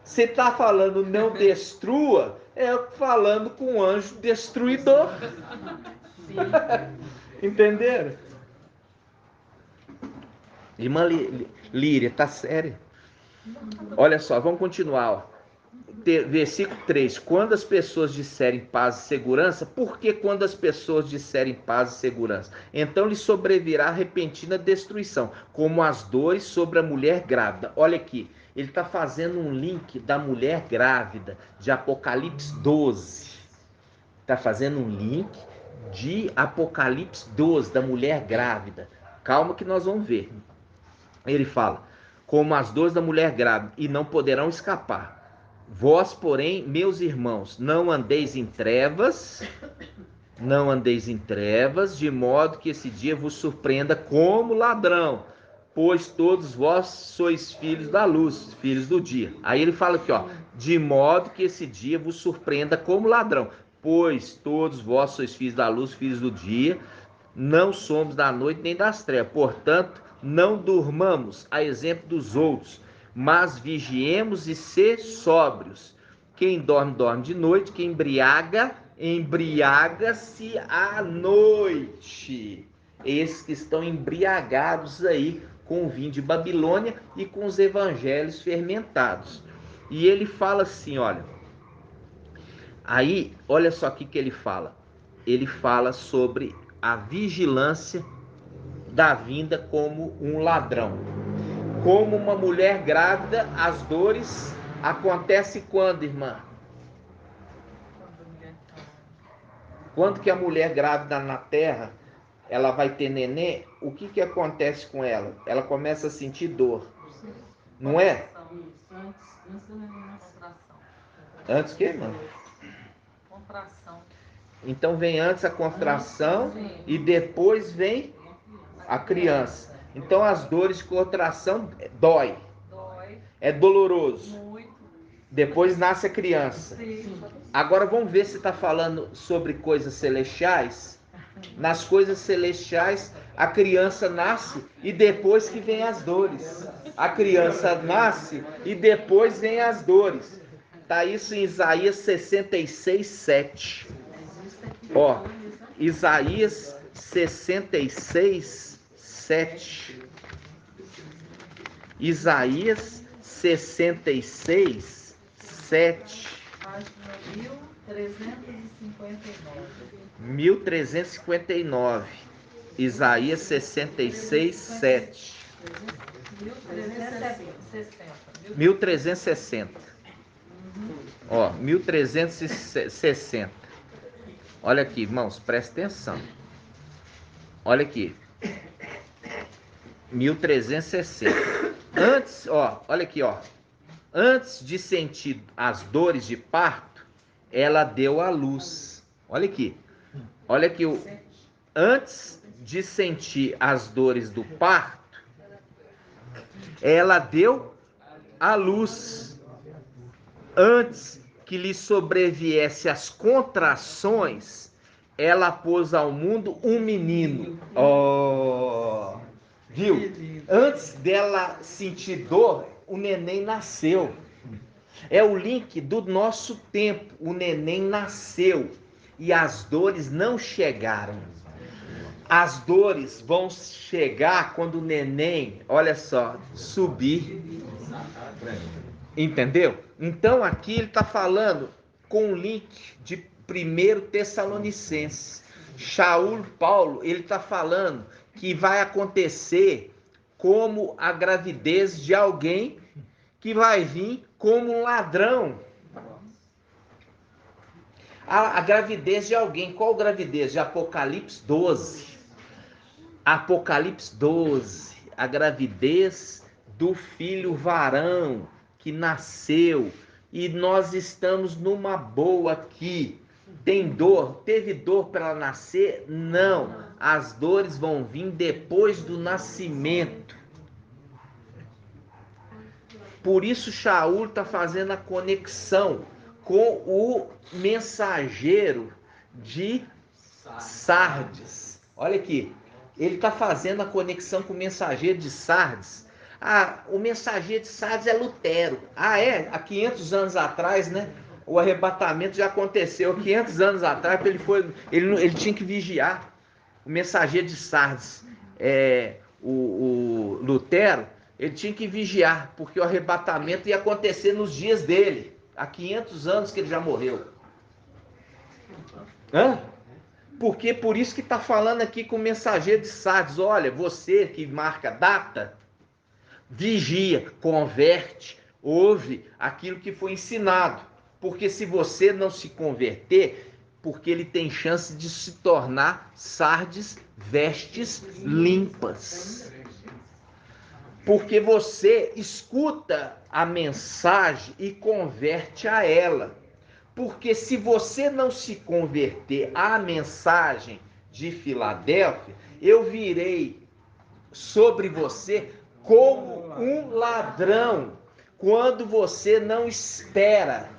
Você está falando não destrua, falando com o anjo destruidor. Entenderam? Irmã Líria, tá sério? Olha só, vamos continuar. Ó. Versículo 3. Quando as pessoas disserem paz e segurança, por que quando as pessoas disserem paz e segurança? Então lhe sobrevirá repentina destruição, como as dores sobre a mulher grávida. Olha aqui, ele está fazendo um link da mulher grávida, de Apocalipse 12. Está fazendo um link de Apocalipse 12, da mulher grávida. Calma que nós vamos ver. Ele fala, como as dores da mulher grávida, e não poderão escapar. Vós, porém, meus irmãos, não andeis em trevas, de modo que esse dia vos surpreenda como ladrão, pois todos vós sois filhos da luz, filhos do dia. Aí ele fala aqui, ó, de modo que esse dia vos surpreenda como ladrão, pois todos vós sois filhos da luz, filhos do dia, não somos da noite nem das trevas. Portanto, não durmamos a exemplo dos outros, mas vigiemos e ser sóbrios. Quem dorme, dorme de noite, quem embriaga, embriaga-se à noite. Esses que estão embriagados aí com o vinho de Babilônia e com os evangelhos fermentados. E ele fala assim, olha, aí, olha só o que ele fala. Ele fala sobre a vigilância da vinda como um ladrão. Como uma mulher grávida, as dores acontecem quando, irmã? Quando que a mulher grávida na terra, ela vai ter neném, o que acontece com ela? Ela começa a sentir dor, não é? Antes que, irmã? Contração. Então vem antes a contração e depois vem a criança. Então as dores de contração dói. É doloroso. Muito. Depois nasce a criança. Sim. Agora vamos ver se está falando sobre coisas celestiais. Nas coisas celestiais, a criança nasce e depois que vem as dores. A criança nasce e depois vem as dores. Está isso em Isaías 66, 7. Ó, Isaías 66, 7. Isaías 66, 7. Página 1359. 1359. Isaías 66, 7. 1360. Ó, 1360. Olha aqui, irmãos, presta atenção. Olha aqui. 1360. Antes, ó, olha aqui, ó. Antes de sentir as dores de parto, ela deu à luz. Olha aqui. Olha aqui, antes de sentir as dores do parto, ela deu à luz. Antes que lhe sobreviesse as contrações, ela pôs ao mundo um menino. Oh, viu? Antes dela sentir dor, o neném nasceu. É o link do nosso tempo. O neném nasceu e as dores não chegaram. As dores vão chegar quando o neném, olha só, subir. Entendeu? Então aqui ele está falando com o link de 1 Tessalonicenses. Shaul Paulo, ele está falando que vai acontecer como a gravidez de alguém que vai vir como um ladrão. A gravidez de alguém, qual gravidez? De Apocalipse 12. Apocalipse 12, a gravidez do filho varão que nasceu, e nós estamos numa boa aqui. Tem dor? Teve dor para ela nascer? Não. As dores vão vir depois do nascimento. Por isso Shaul está fazendo a conexão com o mensageiro de Sardes. Olha aqui, ele está fazendo a conexão com o mensageiro de Sardes. Ah, o mensageiro de Sardes é Lutero. Ah, é? Há 500 anos atrás, né? O arrebatamento já aconteceu 500 anos atrás, ele tinha que vigiar. O mensageiro de Sardes, o Lutero, ele tinha que vigiar, porque o arrebatamento ia acontecer nos dias dele. Há 500 anos que ele já morreu. Hã? Porque por isso que está falando aqui com o mensageiro de Sardes. Olha, você que marca data, vigia, converte, ouve aquilo que foi ensinado. Porque se você não se converter, porque ele tem chance de se tornar Sardes vestes limpas. Porque você escuta a mensagem e converte a ela. Porque se você não se converter à mensagem de Filadélfia, eu virei sobre você como um ladrão, quando você não espera.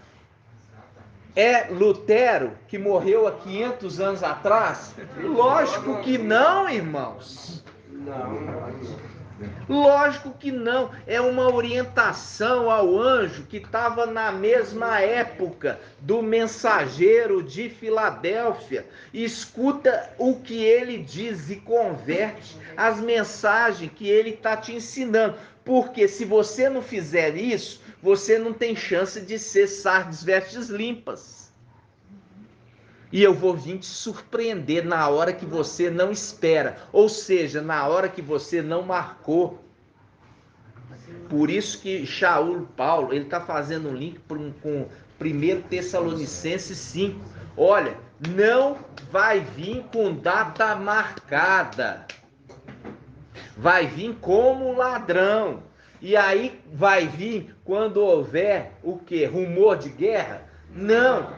É Lutero que morreu há 500 anos atrás? Lógico que não, irmãos. Lógico que não. É uma orientação ao anjo que estava na mesma época do mensageiro de Filadélfia. Escuta o que ele diz e converte as mensagens que ele está te ensinando. Porque se você não fizer isso, você não tem chance de ser Sardes vestes limpas. E eu vou vir te surpreender na hora que você não espera. Ou seja, na hora que você não marcou. Por isso que Shaul Paulo, ele está fazendo um link com 1 Tessalonicenses 5. Olha, não vai vir com data marcada. Vai vir como ladrão. E aí vai vir quando houver o quê? Rumor de guerra? Não,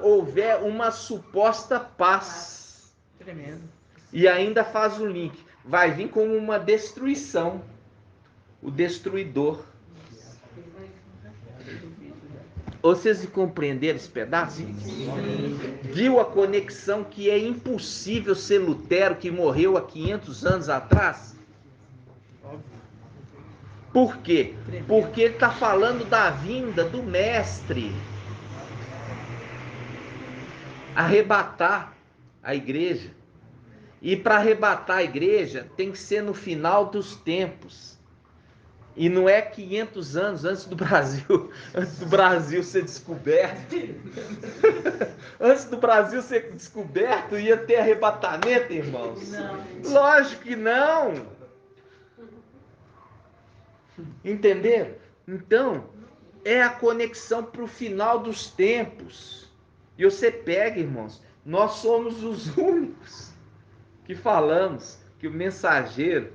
houver uma suposta paz. Tremendo. E ainda faz o link. Vai vir como uma destruição. O destruidor. Vocês compreenderam esse pedaço? Viu a conexão que é impossível ser Lutero, que morreu há 500 anos atrás? Por quê? Porque ele está falando da vinda do mestre. Arrebatar a igreja. E para arrebatar a igreja tem que ser no final dos tempos. E não é 500 anos antes do Brasil ser descoberto. Antes do Brasil ser descoberto, ia ter arrebatamento, irmãos? Não. Lógico que não. Entenderam? Então, é a conexão para o final dos tempos. E você pega, irmãos, nós somos os únicos que falamos que o mensageiro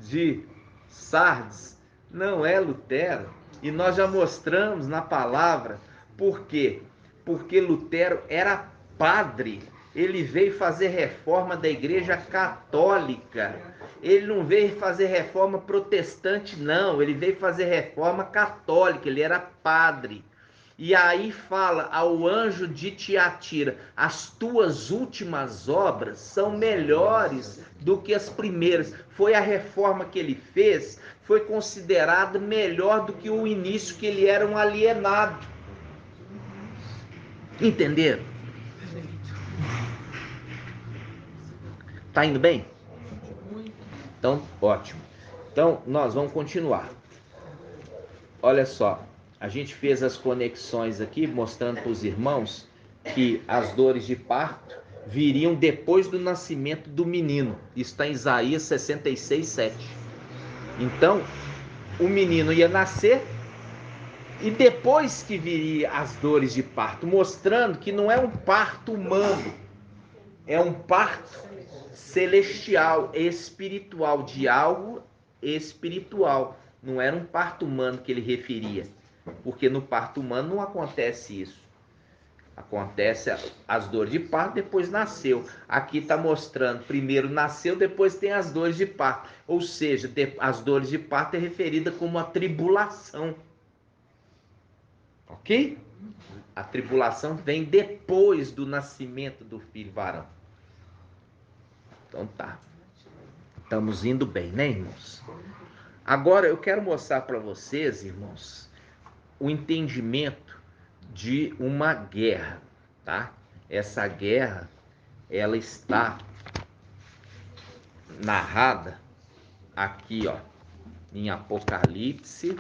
de Sardes não é Lutero. E nós já mostramos na palavra. Por quê? Porque Lutero era padre. Ele veio fazer reforma da igreja católica. Ele não veio fazer reforma protestante, não. Ele veio fazer reforma católica. Ele era padre. E aí fala ao anjo de Tiatira: as tuas últimas obras são melhores do que as primeiras. Foi a reforma que ele fez, foi considerado melhor do que o início, que ele era um alienado. Entenderam? Tá indo bem? Então, ótimo. Então, nós vamos continuar. Olha só. A gente fez as conexões aqui, mostrando para os irmãos que as dores de parto viriam depois do nascimento do menino. Isso está em Isaías 66, 7. Então, o menino ia nascer e depois que viria as dores de parto, mostrando que não é um parto humano, é um parto celestial, espiritual, de algo espiritual. Não era um parto humano que ele referia. Porque no parto humano não acontece isso. Acontece as dores de parto, depois nasceu. Aqui está mostrando, primeiro nasceu, depois tem as dores de parto. Ou seja, as dores de parto é referida como a tribulação. Ok? A tribulação vem depois do nascimento do filho varão. Então tá. Estamos indo bem, né, irmãos? Agora eu quero mostrar para vocês, irmãos, o entendimento de uma guerra, tá? Essa guerra, ela está narrada aqui, ó, em Apocalipse.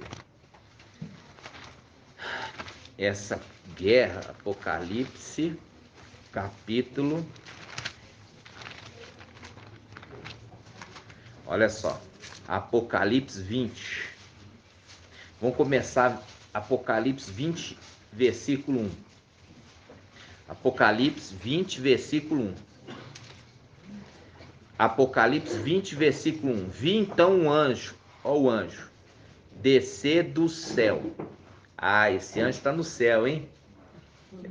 Essa guerra, Apocalipse, capítulo. Olha só, Apocalipse 20. Vamos começar Apocalipse 20, versículo 1. Apocalipse 20, versículo 1. Apocalipse 20, versículo 1. Vi então um anjo ó o anjo, descer do céu. Ah, esse anjo está no céu, hein?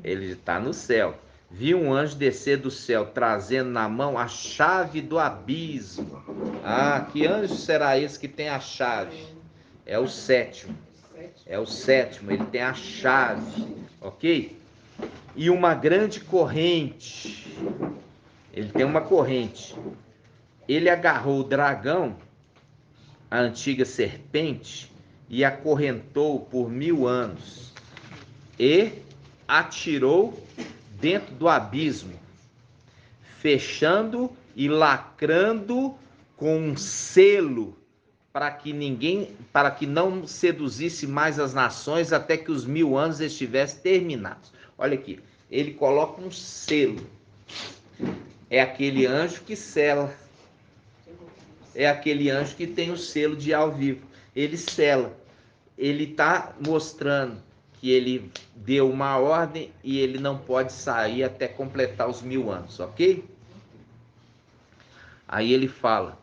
Ele está no céu. Vi um anjo descer do céu, trazendo na mão a chave do abismo. Ah, que anjo será esse que tem a chave? É o sétimo. É o sétimo, ele tem a chave, ok? E uma grande corrente. Ele tem uma corrente. Ele agarrou o dragão, a antiga serpente, e acorrentou por 1000 anos. E atirou dentro do abismo, fechando e lacrando com um selo para que não seduzisse mais as nações até que os 1000 anos estivessem terminados. Olha aqui, ele coloca um selo. É aquele anjo que sela. É aquele anjo que tem o selo de ao vivo. Ele sela. Ele está mostrando que ele deu uma ordem e ele não pode sair até completar os 1000 anos, ok? Aí ele fala,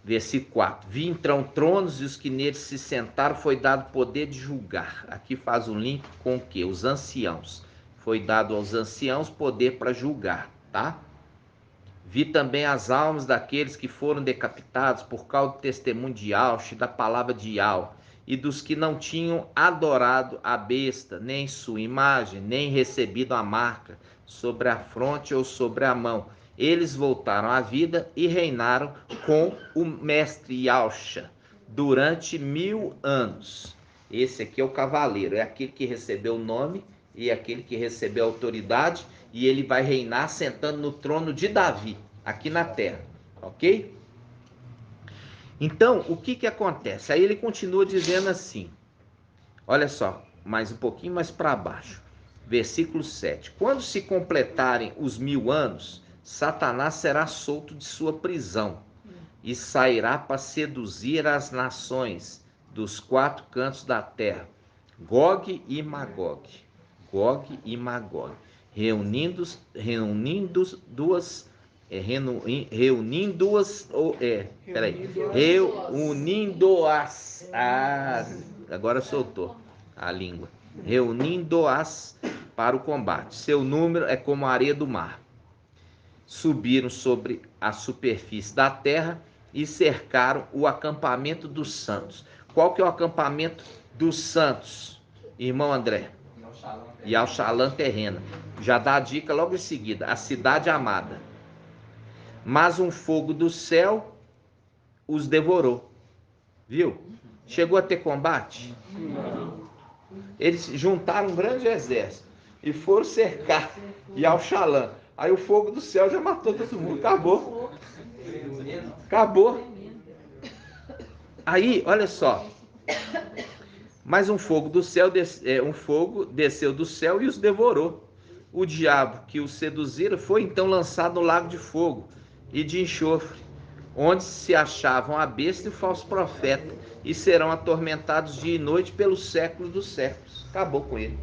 versículo 4: vi então tronos e os que neles se sentaram foi dado poder de julgar. Aqui faz um link com o que? Os anciãos. Foi dado aos anciãos poder para julgar, tá? Vi também as almas daqueles que foram decapitados por causa do testemunho de Yahvé, da palavra de Yahvé, e dos que não tinham adorado a besta, nem sua imagem, nem recebido a marca sobre a fronte ou sobre a mão. Eles voltaram à vida e reinaram com o mestre Yahvé durante 1000 anos. Esse aqui é o cavaleiro, é aquele que recebeu o nome e aquele que recebeu a autoridade, e ele vai reinar sentando no trono de Davi, aqui na terra, ok? Então, o que acontece? Aí ele continua dizendo assim, olha só, mais um pouquinho mais para baixo, versículo 7. Quando se completarem os 1000 anos, Satanás será solto de sua prisão e sairá para seduzir as nações dos 4 cantos da terra, Gog e Magog. Gog e Magog, reunindo reunindo-as, agora soltou a língua, reunindo-as para o combate. Seu número é como a areia do mar. Subiram sobre a superfície da terra e cercaram o acampamento dos santos. Qual que é o acampamento dos santos, irmão André? E ao Shalom terrena. Já dá a dica logo em seguida, a cidade amada. Mas um fogo do céu os devorou. Viu? Chegou a ter combate? Eles juntaram um grande exército e foram cercar e ao Shalom. Aí o fogo do céu já matou todo mundo. Acabou. Acabou. Aí, olha só. Mas um fogo desceu do céu e os devorou. O diabo que os seduzira foi então lançado no lago de fogo e de enxofre, onde se achavam a besta e o falso profeta, e serão atormentados dia e noite pelos séculos dos séculos. Acabou com ele.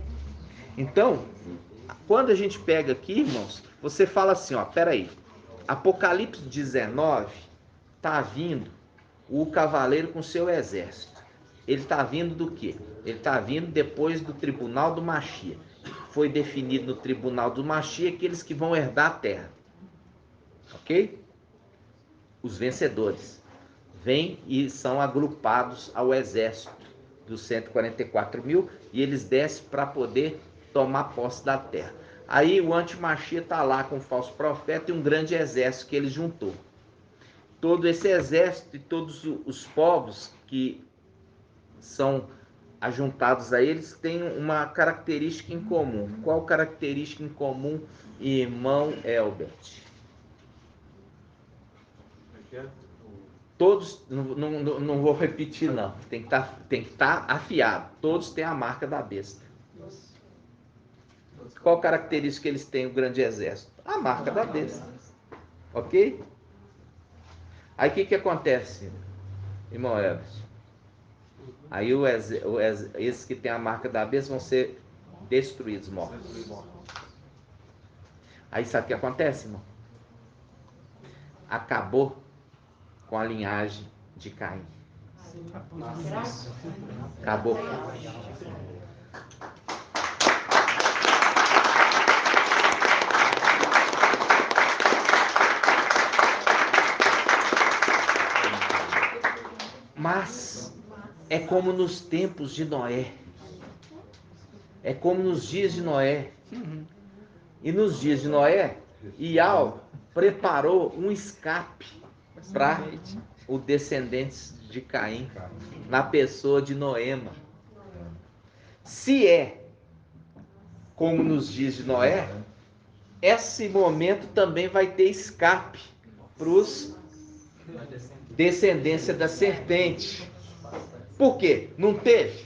Então, quando a gente pega aqui, irmãos, você fala assim, ó, peraí, Apocalipse 19 está vindo o cavaleiro com seu exército. Ele está vindo do quê? Ele está vindo depois do tribunal do Mashiach. Foi definido no tribunal do Mashiach aqueles que vão herdar a terra. Ok? Os vencedores. Vêm e são agrupados ao exército dos 144 mil e eles descem para poder tomar posse da terra. Aí o anti-Mashiach está lá com o falso profeta e um grande exército que ele juntou. Todo esse exército e todos os povos que são ajuntados a eles têm uma característica em comum. Qual característica em comum, irmão Elbert? Todos, não vou repetir não, tem que estar afiado. Todos têm a marca da besta. Qual característica eles têm, o grande exército? A marca da besta. Ok? Aí o que acontece, irmão Elbert? Aí esses que têm a marca da besta vão ser destruídos, mortos. Aí sabe o que acontece, irmão? Acabou com a linhagem de Caim. Acabou. Mas é como nos tempos de Noé. É como nos dias de Noé. E nos dias de Noé, Iau preparou um escape para os descendentes de Caim, na pessoa de Noema. Se é como nos dias de Noé, esse momento também vai ter escape para os descendência da serpente. Por quê? Não teve?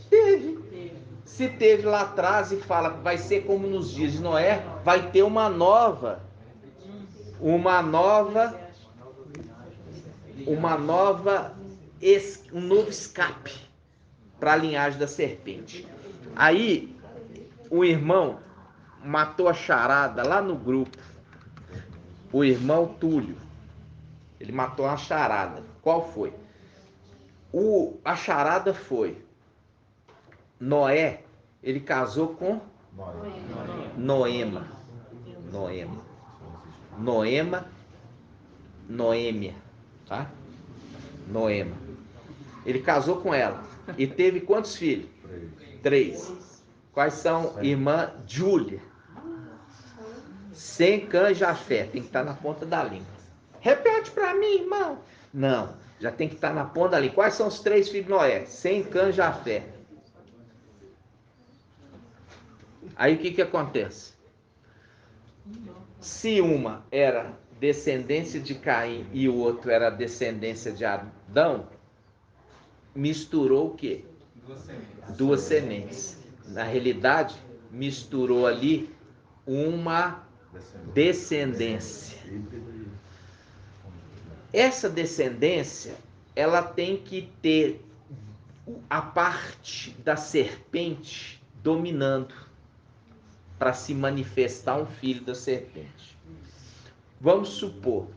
Teve. Se teve lá atrás e fala que vai ser como nos dias de Noé, vai ter um novo escape para a linhagem da serpente. Aí o irmão matou a charada lá no grupo. O irmão Túlio, ele matou uma charada. Qual foi? A charada foi: Noé, ele casou com Noêmia, tá? Noêmia. Ele casou com ela e teve quantos filhos? 3. Quais são? Irmã Júlia, Sem, Cã e Jafé. Tem que estar na ponta da língua. Repete para mim, irmão. Não, já tem que estar na ponta da língua. Quais são os 3 filhos de Noé? Sem, Cã e Jafé. Aí o que acontece? Se uma era descendência de Caim e o outro era descendência de Adão, misturou o quê? 2 sementes. Na realidade, misturou ali uma descendência. Essa descendência, ela tem que ter a parte da serpente dominando, para se manifestar um filho da serpente. Vamos supor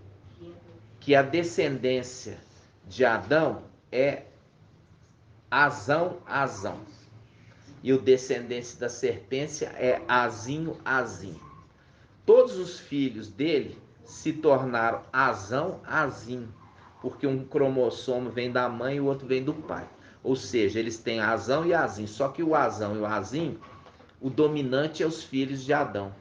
que a descendência de Adão é Azão. E o descendência da serpente é Azinho. Todos os filhos dele se tornaram Azão, porque um cromossomo vem da mãe e o outro vem do pai. Ou seja, eles têm Azão e Azinho. Só que o Azão e o Azinho, o dominante é os filhos de Adão.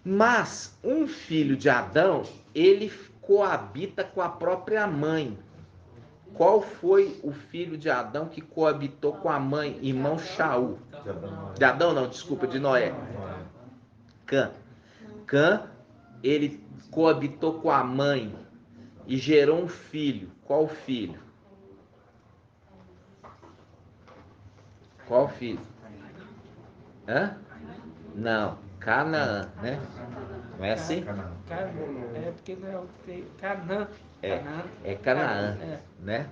Mas um filho de Adão, ele coabita com a própria mãe. Qual foi o filho de Adão que coabitou com a mãe, irmão Shaul? De Adão não, desculpa, de Noé. Cã. Cã, ele coabitou com a mãe e gerou um filho. Qual filho? Qual filho? Hã? Não, Canaã, né? Não é assim? É porque não tem Canaã. É Canaã, né?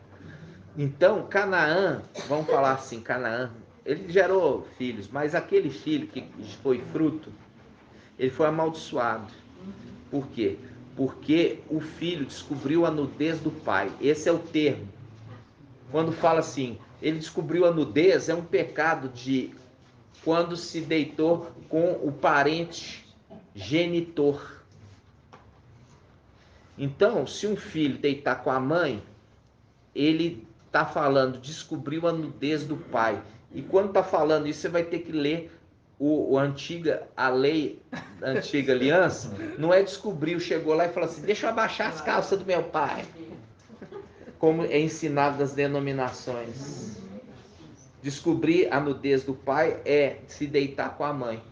Então, Canaã, vamos falar assim, Canaã, ele gerou filhos, mas aquele filho que foi fruto, ele foi amaldiçoado. Por quê? Porque o filho descobriu a nudez do pai. Esse é o termo. Quando fala assim, ele descobriu a nudez, é um pecado de quando se deitou com o parente genitor. Então, se um filho deitar com a mãe, ele está falando, descobriu a nudez do pai. E quando está falando isso, você vai ter que ler a lei da antiga aliança. Não é descobriu, chegou lá e falou assim, deixa eu abaixar as calças do meu pai. Como é ensinado nas denominações. Descobrir a nudez do pai é se deitar com a mãe.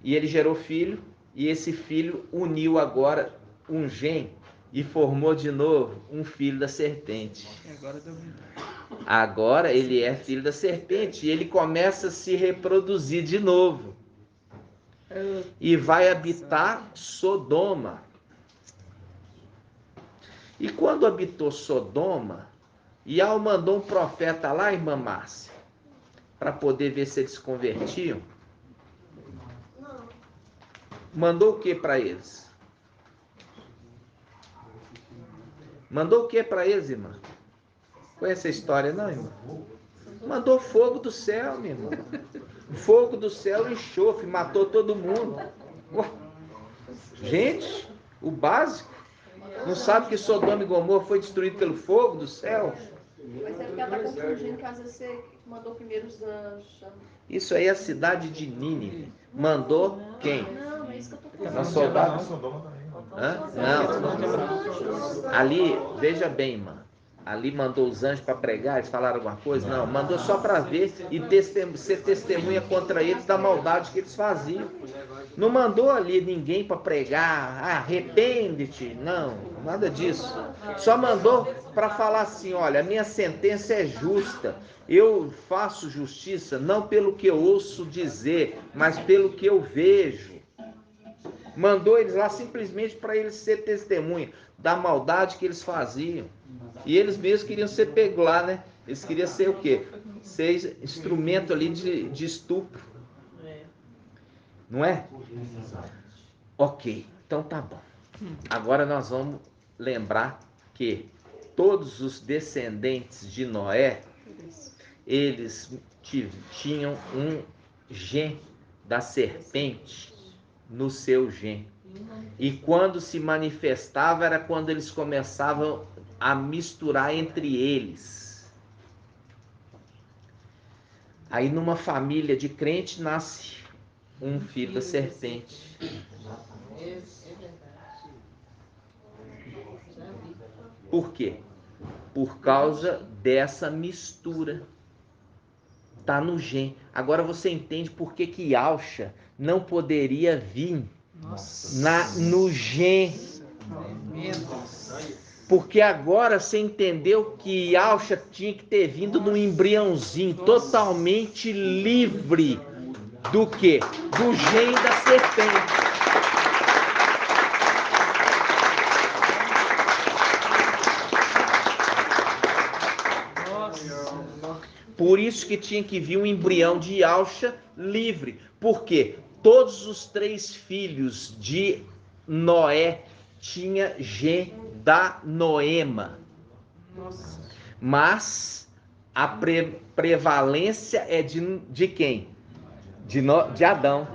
E ele gerou filho, e esse filho uniu agora um gene e formou de novo um filho da serpente. Agora ele é filho da serpente e ele começa a se reproduzir de novo. E vai habitar Sodoma. E quando habitou Sodoma, Iau mandou um profeta lá, irmã Márcia, para poder ver se eles se convertiam. Mandou o que para eles? Mandou o que para eles, irmã? Conhece a história, não, irmã? Mandou fogo do céu, minha irmã. Fogo do céu e enxofre, matou todo mundo. Ué. Gente, o básico. Não sabe que Sodoma e Gomorra foi destruído pelo fogo do céu? Mas é porque ela está confundindo que às vezes você mandou primeiro os anjos. Isso aí é a cidade de Nínive. Mandou quem? Não, é isso que eu estou falando. Não, soldado? Sodoma também. Hã? Não. Ali, veja bem, irmã. Ali mandou os anjos para pregar, eles falaram alguma coisa? Não, mandou só para ver e ser testemunha contra eles da maldade que eles faziam. Não mandou ali ninguém para pregar, arrepende-te, não, nada disso. Só mandou para falar assim, olha, a minha sentença é justa, eu faço justiça não pelo que eu ouço dizer, mas pelo que eu vejo. Mandou eles lá simplesmente para eles ser testemunha da maldade que eles faziam. E eles mesmos queriam ser pegos lá, né? Eles queriam ser o quê? Ser instrumento ali de estupro. Não é? Ok, então tá bom. Agora nós vamos lembrar que todos os descendentes de Noé, eles tinham um gen da serpente no seu gen. E quando se manifestava era quando eles começavam a misturar entre eles. Aí numa família de crente nasce um filho da serpente. Por quê? Por causa dessa mistura. Tá no gen. Agora você entende por que Yalcha não poderia vir no gen. Porque agora você entendeu que Yalcha tinha que ter vindo num embriãozinho totalmente livre do quê? Do gen da serpente. Por isso que tinha que vir um embrião de Yalcha livre. Por quê? Todos os 3 filhos de Noé tinham gen da Noema. Mas a prevalência é de quem? De Adão.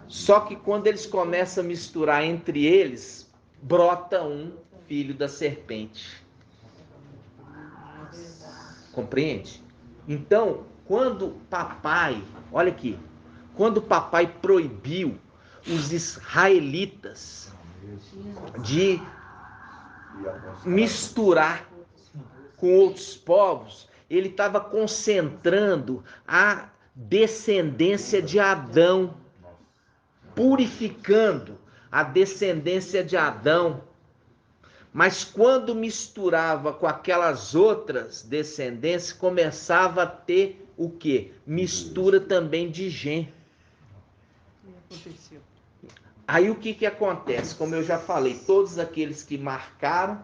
Só que quando eles começam a misturar entre eles, brota um filho da serpente. Compreende? Então, quando papai, olha aqui, quando papai proibiu os israelitas de misturar com outros povos, ele estava concentrando a descendência de Adão, purificando a descendência de Adão. Mas quando misturava com aquelas outras descendências, começava a ter o quê? Mistura também de gen. Aí o que acontece? Como eu já falei, todos aqueles que marcaram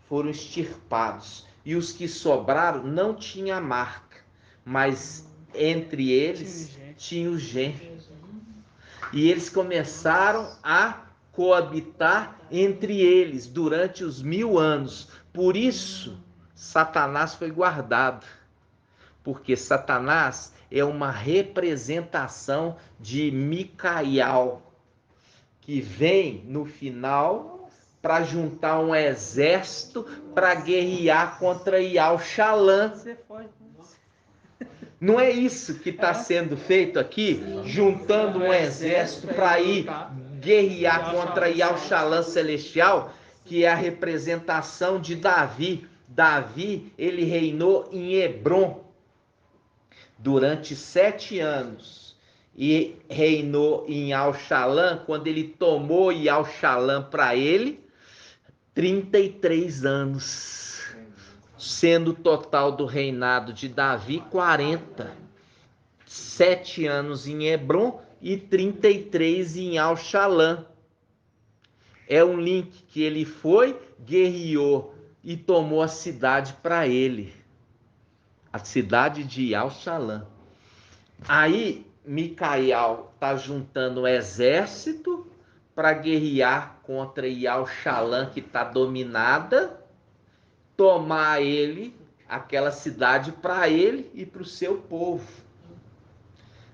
foram extirpados. E os que sobraram não tinham a marca, mas entre eles tinha o gen. E eles começaram a coabitar entre eles durante os 1000 anos. Por isso, Satanás foi guardado. Porque Satanás é uma representação de Micael, que vem no final para juntar um exército para guerrear contra Yalchalã. Não é isso que está sendo feito aqui? Juntando um exército para ir guerrear contra Yalchalã celestial, que é a representação de Davi. Davi, ele reinou em Hebrom durante 7 anos e reinou em Yalchalã. Quando ele tomou Yalchalã para ele, 33 anos, sendo o total do reinado de Davi 40. 7 anos em Hebrom e 33 em Yalchalã. É um link que ele foi, guerreou e tomou a cidade para ele. A cidade de Yalchalã. Aí Micael está juntando o exército para guerrear contra Yalchalã, que está dominada. tomar aquela cidade para ele e para o seu povo.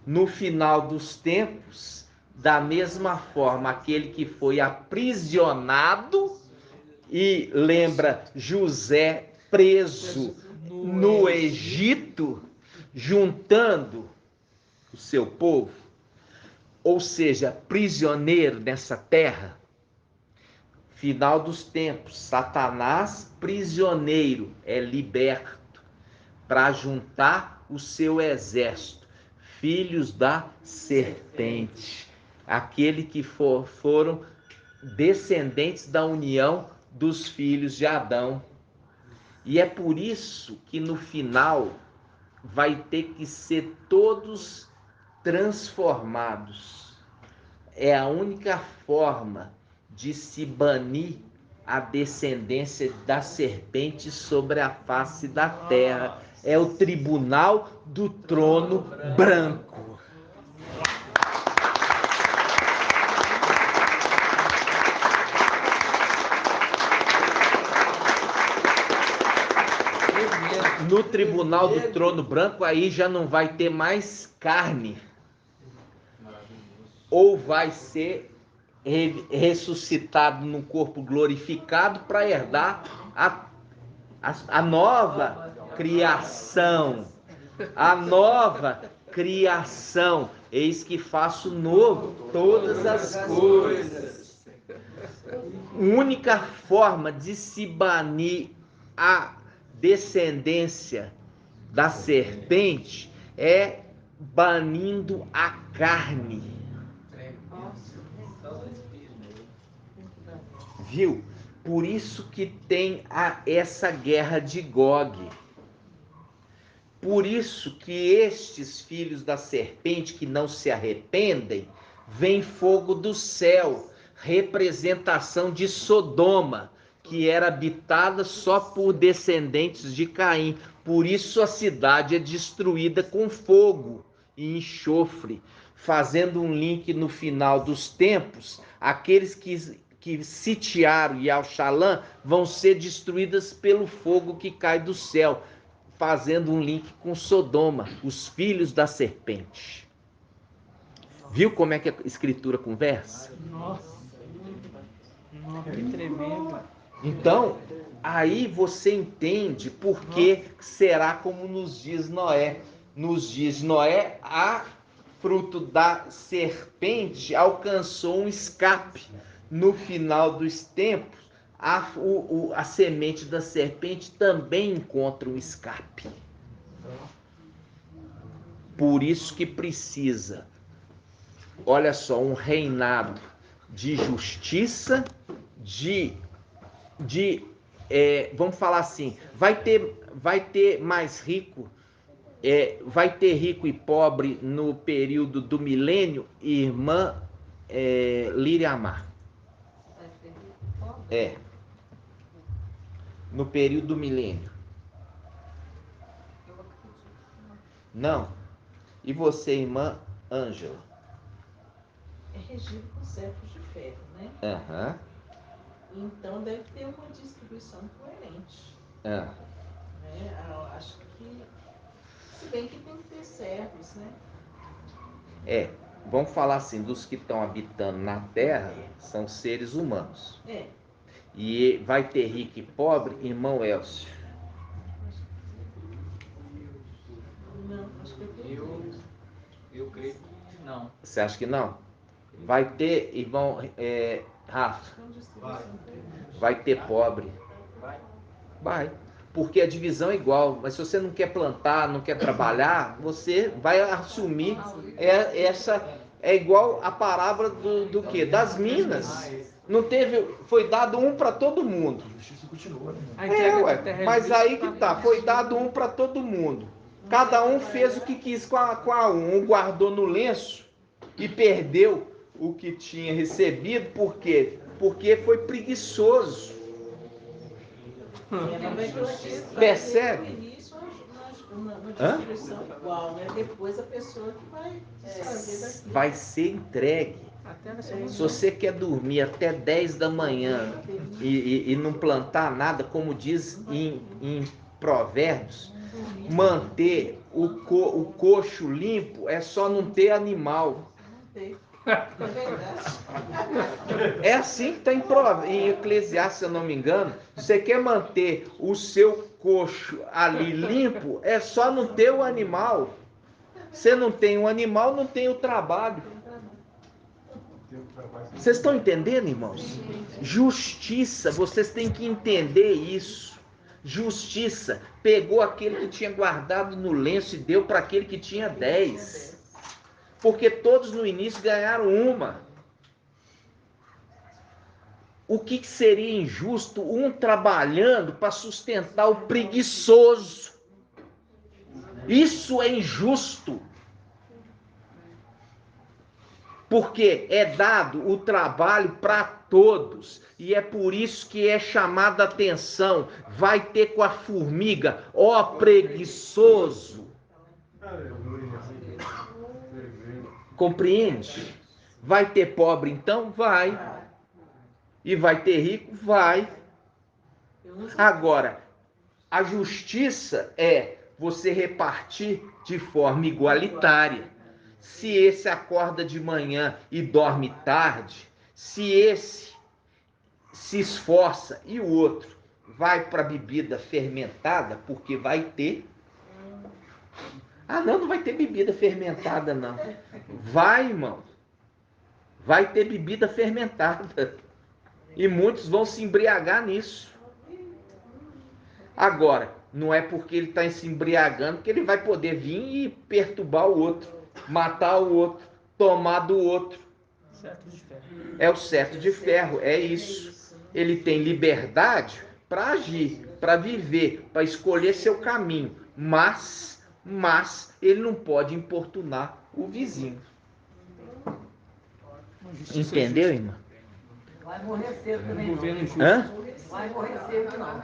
No final dos tempos, da mesma forma, aquele que foi aprisionado, e lembra José preso no Egito, juntando o seu povo, ou seja, prisioneiro nessa terra. Final dos tempos, Satanás, prisioneiro, é liberto para juntar o seu exército, filhos da serpente, aquele que foram descendentes da união dos filhos de Adão. E é por isso que no final vai ter que ser todos transformados. É a única forma de se banir a descendência da serpente sobre a face da terra. É o tribunal do trono branco. No tribunal do trono branco, aí já não vai ter mais carne. Ou vai ser ressuscitado num corpo glorificado para herdar a nova criação. A nova criação. Eis que faço novo todas as coisas. A única forma de se banir a descendência da serpente é banindo a carne. Viu? Por isso que tem essa guerra de Gog. Por isso que estes filhos da serpente que não se arrependem, vem fogo do céu, representação de Sodoma, que era habitada só por descendentes de Caim. Por isso a cidade é destruída com fogo e enxofre, fazendo um link no final dos tempos, aqueles que sitiaram Yal-Shalã vão ser destruídas pelo fogo que cai do céu, fazendo um link com Sodoma, os filhos da serpente. Viu como é que a escritura conversa? Nossa, que tremendo. Então, aí você entende por que será como nos dias de Noé. Nos dias de Noé, a fruto da serpente alcançou um escape. No final dos tempos, a semente da serpente também encontra um escape. Por isso que precisa, olha só, um reinado de justiça, vamos falar assim, vai ter mais rico, vai ter rico e pobre no período do milênio, irmã Líria Amar. No período do milênio. Não. E você, irmã Ângela? É regido por servos de ferro, né? Aham. Então deve ter uma distribuição coerente. Ah. Né? Eu acho que, se bem que tem que ter servos, né? Vamos falar assim, dos que estão habitando na Terra, são seres humanos. E vai ter rico e pobre, irmão Elcio? Não, acho que Eu creio que não. Você acha que não? Vai ter, irmão Rafa? Vai ter pobre? Vai. Porque a divisão é igual. Mas se você não quer plantar, não quer trabalhar, você vai assumir essa. É igual a palavra do quê? Das minas. Não teve. Foi dado um para todo mundo. Mas aí que tá. Foi dado um para todo mundo. Cada um fez o que quis com a um. Um guardou no lenço e perdeu o que tinha recebido. Por quê? Porque foi preguiçoso. Percebe? Uma distribuição igual, né? Depois a pessoa que vai fazer daqui. Vai ser entregue Até na segunda. Se você quer dormir até 10 da manhã e não plantar nada, como diz em Provérbios, manter o coxo limpo é só não ter animal. É verdade. É assim que está em Eclesiastes, se eu não me engano. Você quer manter o seu coxo ali limpo, é só não ter o animal. Você não tem o animal, não tem o trabalho. Vocês estão entendendo, irmãos? Justiça, vocês têm que entender isso. Justiça, pegou aquele que tinha guardado no lenço e deu para aquele que tinha 10. Porque todos no início ganharam uma. O que seria injusto? Um trabalhando para sustentar o preguiçoso. Isso é injusto. Porque é dado o trabalho para todos. E é por isso que é chamada a atenção. Vai ter com a formiga, ó preguiçoso. Compreende? Vai ter pobre então? Vai. E vai ter rico? Vai. Agora, a justiça é você repartir de forma igualitária. Se esse acorda de manhã e dorme tarde, se esse se esforça e o outro vai para bebida fermentada, porque vai ter. Ah, não vai ter bebida fermentada, não. Vai, irmão. Vai ter bebida fermentada. E muitos vão se embriagar nisso. Agora, não é porque ele está se embriagando que ele vai poder vir e perturbar o outro, matar o outro, tomar do outro. É o cetro de ferro, é isso. Ele tem liberdade para agir, para viver, para escolher seu caminho, mas ele não pode importunar o vizinho. Entendeu, irmão? Vai morrer cedo também. Governo injusto. Hã? Vai morrer cedo, não.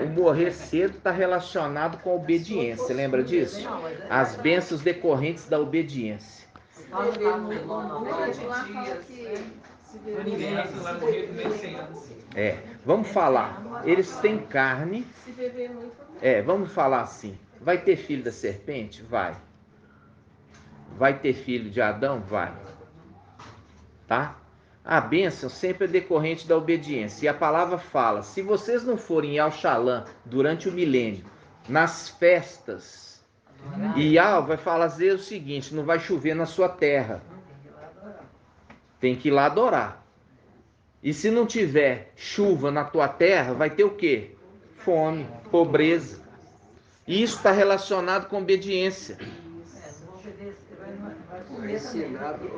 O morrer cedo está relacionado com a obediência, lembra disso? As bênçãos decorrentes da obediência. Nós estávamos levando Mas 9 lá fala dias. que se beber Ninguém muito, vai se morrer beber com muito, 100 anos. Vamos falar. Eles têm carne. se beber muito, Vamos falar assim. Vai ter filho da serpente? Vai. Vai ter filho de Adão? Vai. Tá? A bênção sempre é decorrente da obediência. E a palavra fala, se vocês não forem em Al-Shalom durante o milênio, nas festas, e Yah vai fazer o seguinte, não vai chover na sua terra. Tem que ir lá adorar. E se não tiver chuva na tua terra, vai ter o quê? Fome, pobreza. E isso está relacionado com obediência.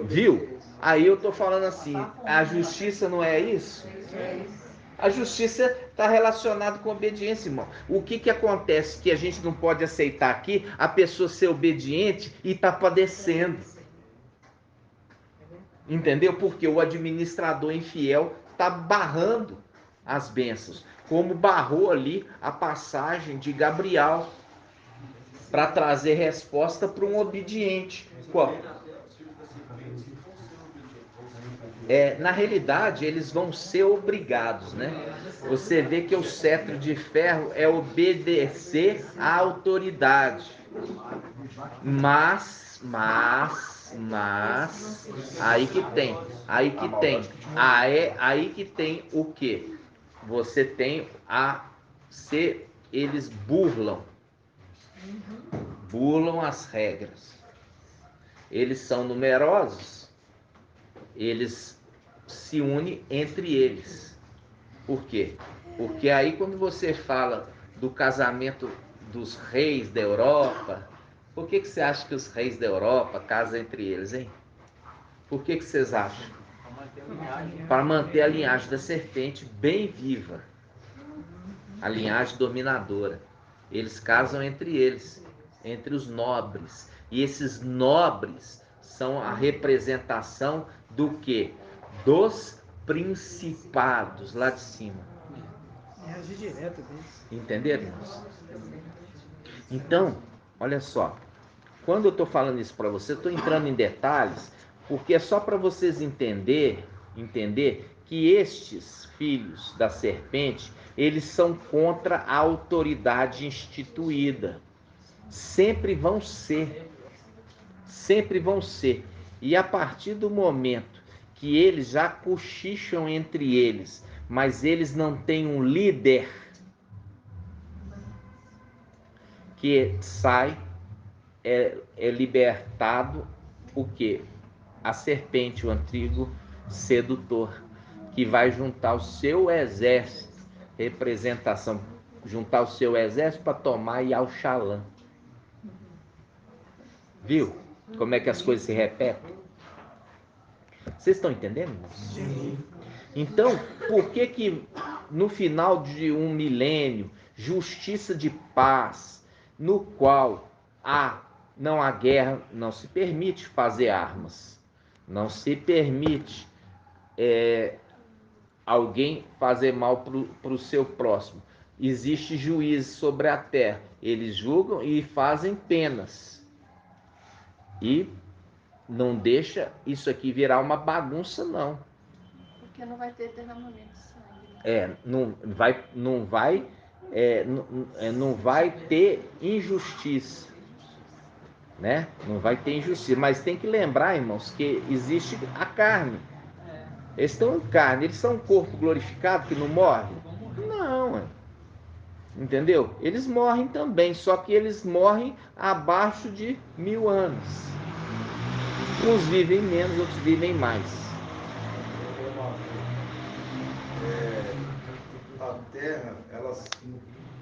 Viu? Aí eu estou falando assim, a justiça não é isso? A justiça está relacionada com obediência, irmão. O que acontece que a gente não pode aceitar aqui? A pessoa ser obediente e está padecendo. Entendeu? Porque o administrador infiel está barrando as bênçãos. Como barrou ali a passagem de Gabriel para trazer resposta para um obediente. Qual? Na realidade, eles vão ser obrigados, né? Você vê que o cetro de ferro é obedecer à autoridade. Mas, aí que tem o quê? Você tem eles burlam as regras. Eles são numerosos, eles se unem entre eles. Por quê? Porque aí quando você fala do casamento dos reis da Europa, por que você acha que os reis da Europa casam entre eles, hein? Por que vocês acham? Para manter a linhagem da serpente bem viva. A linhagem dominadora. Eles casam entre eles, entre os nobres. E esses nobres são a representação do quê? Dos principados lá de cima. Reagir direto deles. Entenderam, irmãos? Então, olha só. Quando eu estou falando isso para você, eu estou entrando em detalhes Porque é só para vocês entender que estes filhos da serpente, eles são contra a autoridade instituída. Sempre vão ser. Sempre vão ser. E a partir do momento que eles já cochicham entre eles, mas eles não têm um líder que sai, é libertado o quê? A serpente, o antigo sedutor, que vai juntar o seu exército, representação, juntar o seu exército para tomar Yauxalã. Viu como é que as coisas se repetem? Vocês estão entendendo? Sim. Então, por que no final de um milênio, justiça de paz, no qual não há guerra, não se permite fazer armas, não se permite alguém fazer mal para o seu próximo. Existe juízo sobre a terra, eles julgam e fazem penas. E não deixa isso aqui virar uma bagunça, não. Porque não vai ter derramamento de sangue. Não vai ter injustiça, né? Não vai ter injustiça, mas tem que lembrar, irmãos, que existe a carne. Eles estão em carne, eles são um corpo glorificado que não morre? Não, entendeu? Eles morrem também, só que eles morrem abaixo de 1000 anos. Uns vivem menos, outros vivem mais. A Terra,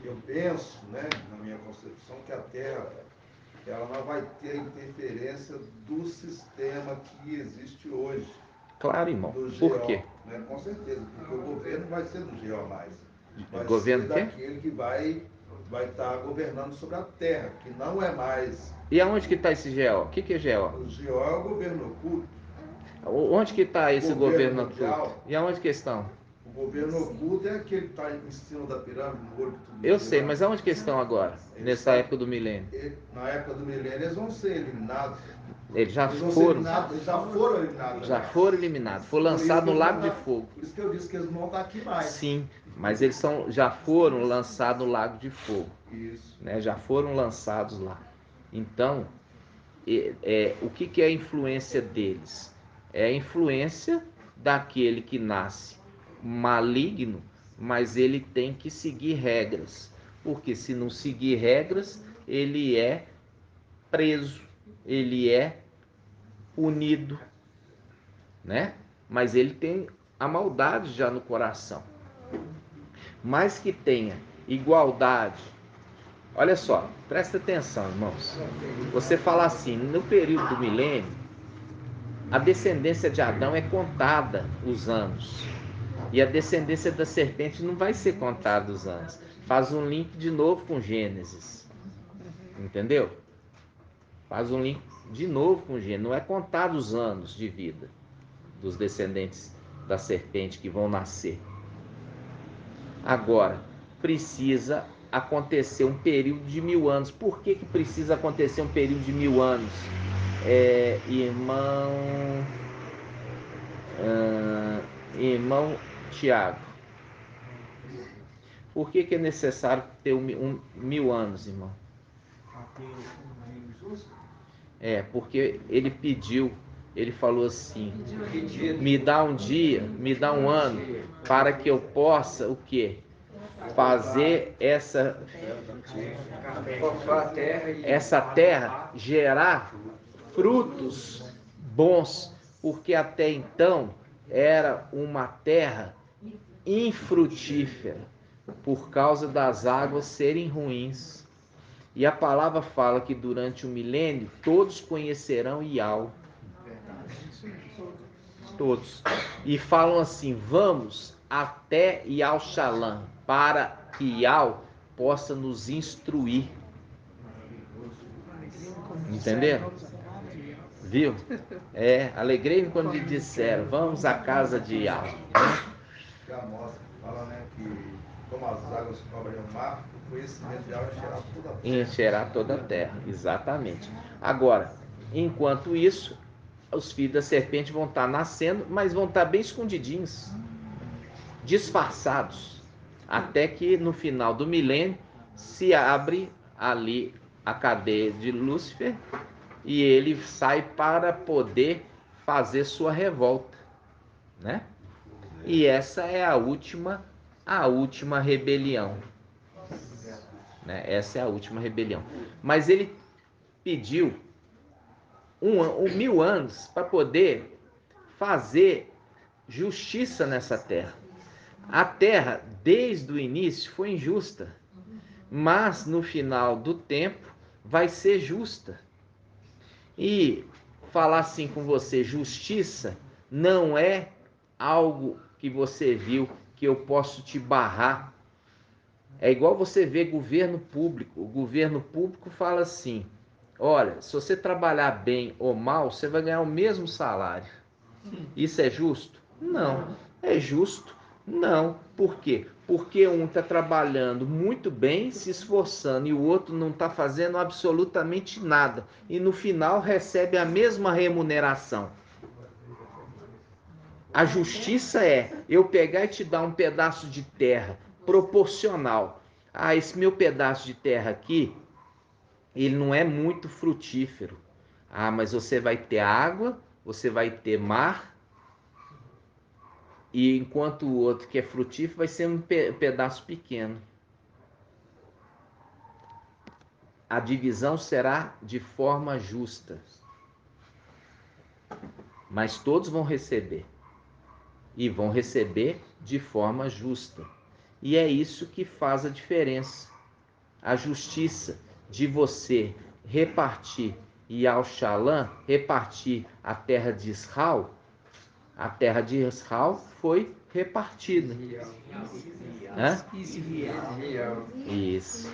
eu penso, né, na minha concepção, que a Terra ela não vai ter interferência do sistema que existe hoje. Claro, irmão. Do GO, Por quê? né? Com certeza, porque o governo vai ser do GO mais. Vai governo ser daquele que vai estar governando sobre a Terra, que não é mais. E aonde que está esse GO? O que é GO? O GO é o governo oculto. Onde que está esse governo mundial. oculto? E aonde que estão? O governo oculto é aquele que está em cima da pirâmide, no olho. Eu sei, mas aonde que estão agora? Nessa época do milênio? Na época do milênio eles vão ser eliminados. Eles já Eles foram. já foram eliminados. Já foram eliminados. Foi lançado no Lago de Fogo. Por isso que eu disse que eles não vão estar aqui mais. Sim, mas eles já foram lançados no Lago de Fogo. Isso. Né? Já foram lançados lá. Então, o que é a influência deles? É a influência daquele que nasce maligno, mas ele tem que seguir regras. Porque se não seguir regras, ele é preso, ele é punido, né? Mas ele tem a maldade já no coração. Mas que tenha igualdade. Olha só, presta atenção, irmãos. Você fala assim, no período do milênio, a descendência de Adão é contada os anos. E a descendência da serpente não vai ser contada os anos. Faz um link de novo com Gênesis. Entendeu? Faz um link de novo com Gênesis. Não é contado os anos de vida dos descendentes da serpente que vão nascer. Agora, precisa acontecer um período de 1000 anos. Por que precisa acontecer um período de 1000 anos? Irmão Tiago, por que é necessário ter 1000 anos, irmão? Porque ele pediu, ele falou assim, me dá um dia, me dá um ano, para que eu possa o quê? Fazer essa terra gerar frutos bons, porque até então era uma terra infrutífera, por causa das águas serem ruins. E a palavra fala que durante o milênio todos conhecerão Iau. Todos. E falam assim, vamos até Yauxalã, para que Iau possa nos instruir. Entenderam? Viu? Alegrei-me quando lhe disseram, vamos à casa de Iau. Já mostra, fala, né, que como as águas cobrem o mar, o conhecimento de Iau encherá toda a terra. Encherá toda a terra, exatamente. Agora, enquanto isso, os filhos da serpente vão estar nascendo, mas vão estar bem escondidinhos, disfarçados, até que no final do milênio se abre ali a cadeia de Lúcifer e ele sai para poder fazer sua revolta, né? E essa é a última rebelião, né? Essa é a última rebelião. Mas ele pediu 1000 anos para poder fazer justiça nessa terra. A terra, desde o início, foi injusta, mas no final do tempo vai ser justa. E falar assim com você, justiça não é algo que você viu que eu posso te barrar. É igual você vê governo público. O governo público fala assim: olha, se você trabalhar bem ou mal, você vai ganhar o mesmo salário. Isso é justo? Não. É justo? Não. Por quê? Porque um está trabalhando muito bem, se esforçando, e o outro não está fazendo absolutamente nada. E no final recebe a mesma remuneração. A justiça é eu pegar e te dar um pedaço de terra proporcional. Ah, esse meu pedaço de terra aqui, ele não é muito frutífero. Ah, mas você vai ter água, você vai ter mar, e enquanto o outro que é frutífero vai ser um pedaço pequeno. A divisão será de forma justa, mas todos vão receber, e vão receber de forma justa. E é isso que faz a diferença. A justiça de você repartir Yal-Shalom, repartir a terra de Israel. A terra de Israel foi repartida. Hã? Isso.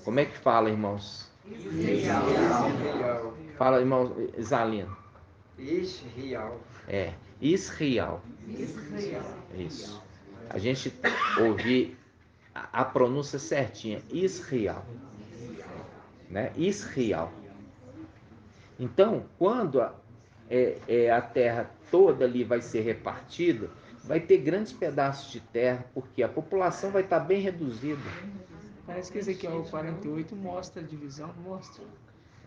Como é que fala, irmãos? Fala, irmão Zalino. Israel. É, Israel. Isso. A gente ouvir a pronúncia certinha, Israel, né? Israel. Então, quando a terra toda ali vai ser repartida, vai ter grandes pedaços de terra, porque a população vai estar bem reduzida. Parece que Ezequiel 48 mostra a divisão, mostra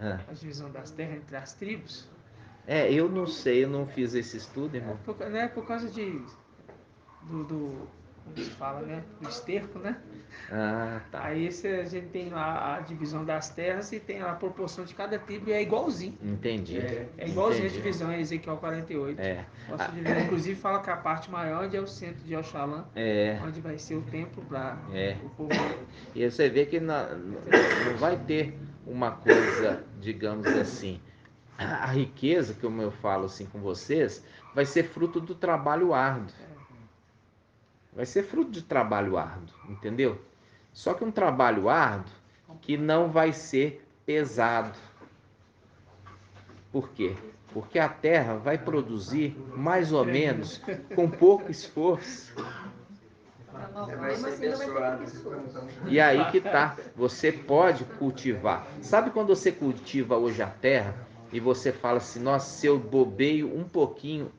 Ah. a divisão das terras entre as tribos. Eu não sei, eu não fiz esse estudo, irmão. Por causa como se fala, né? Do esterco, né? Ah, tá. Aí a gente tem lá a divisão das terras e tem a proporção de cada tribo e é igualzinho. Entendi. É igualzinho a divisão em Ezequiel 48. Inclusive fala que a parte maior onde é o centro de Oxalã, onde vai ser o templo para o povo. E você vê que não vai ter uma coisa, digamos assim, a riqueza, como eu falo assim com vocês, vai ser fruto do trabalho árduo. Vai ser fruto de trabalho árduo, entendeu? Só que um trabalho árduo que não vai ser pesado. Por quê? Porque a terra vai produzir mais ou menos com pouco esforço. Vai ser abençoado. E aí que tá, você pode cultivar. Sabe quando você cultiva hoje a terra e você fala assim, nossa, se eu bobeio um pouquinho,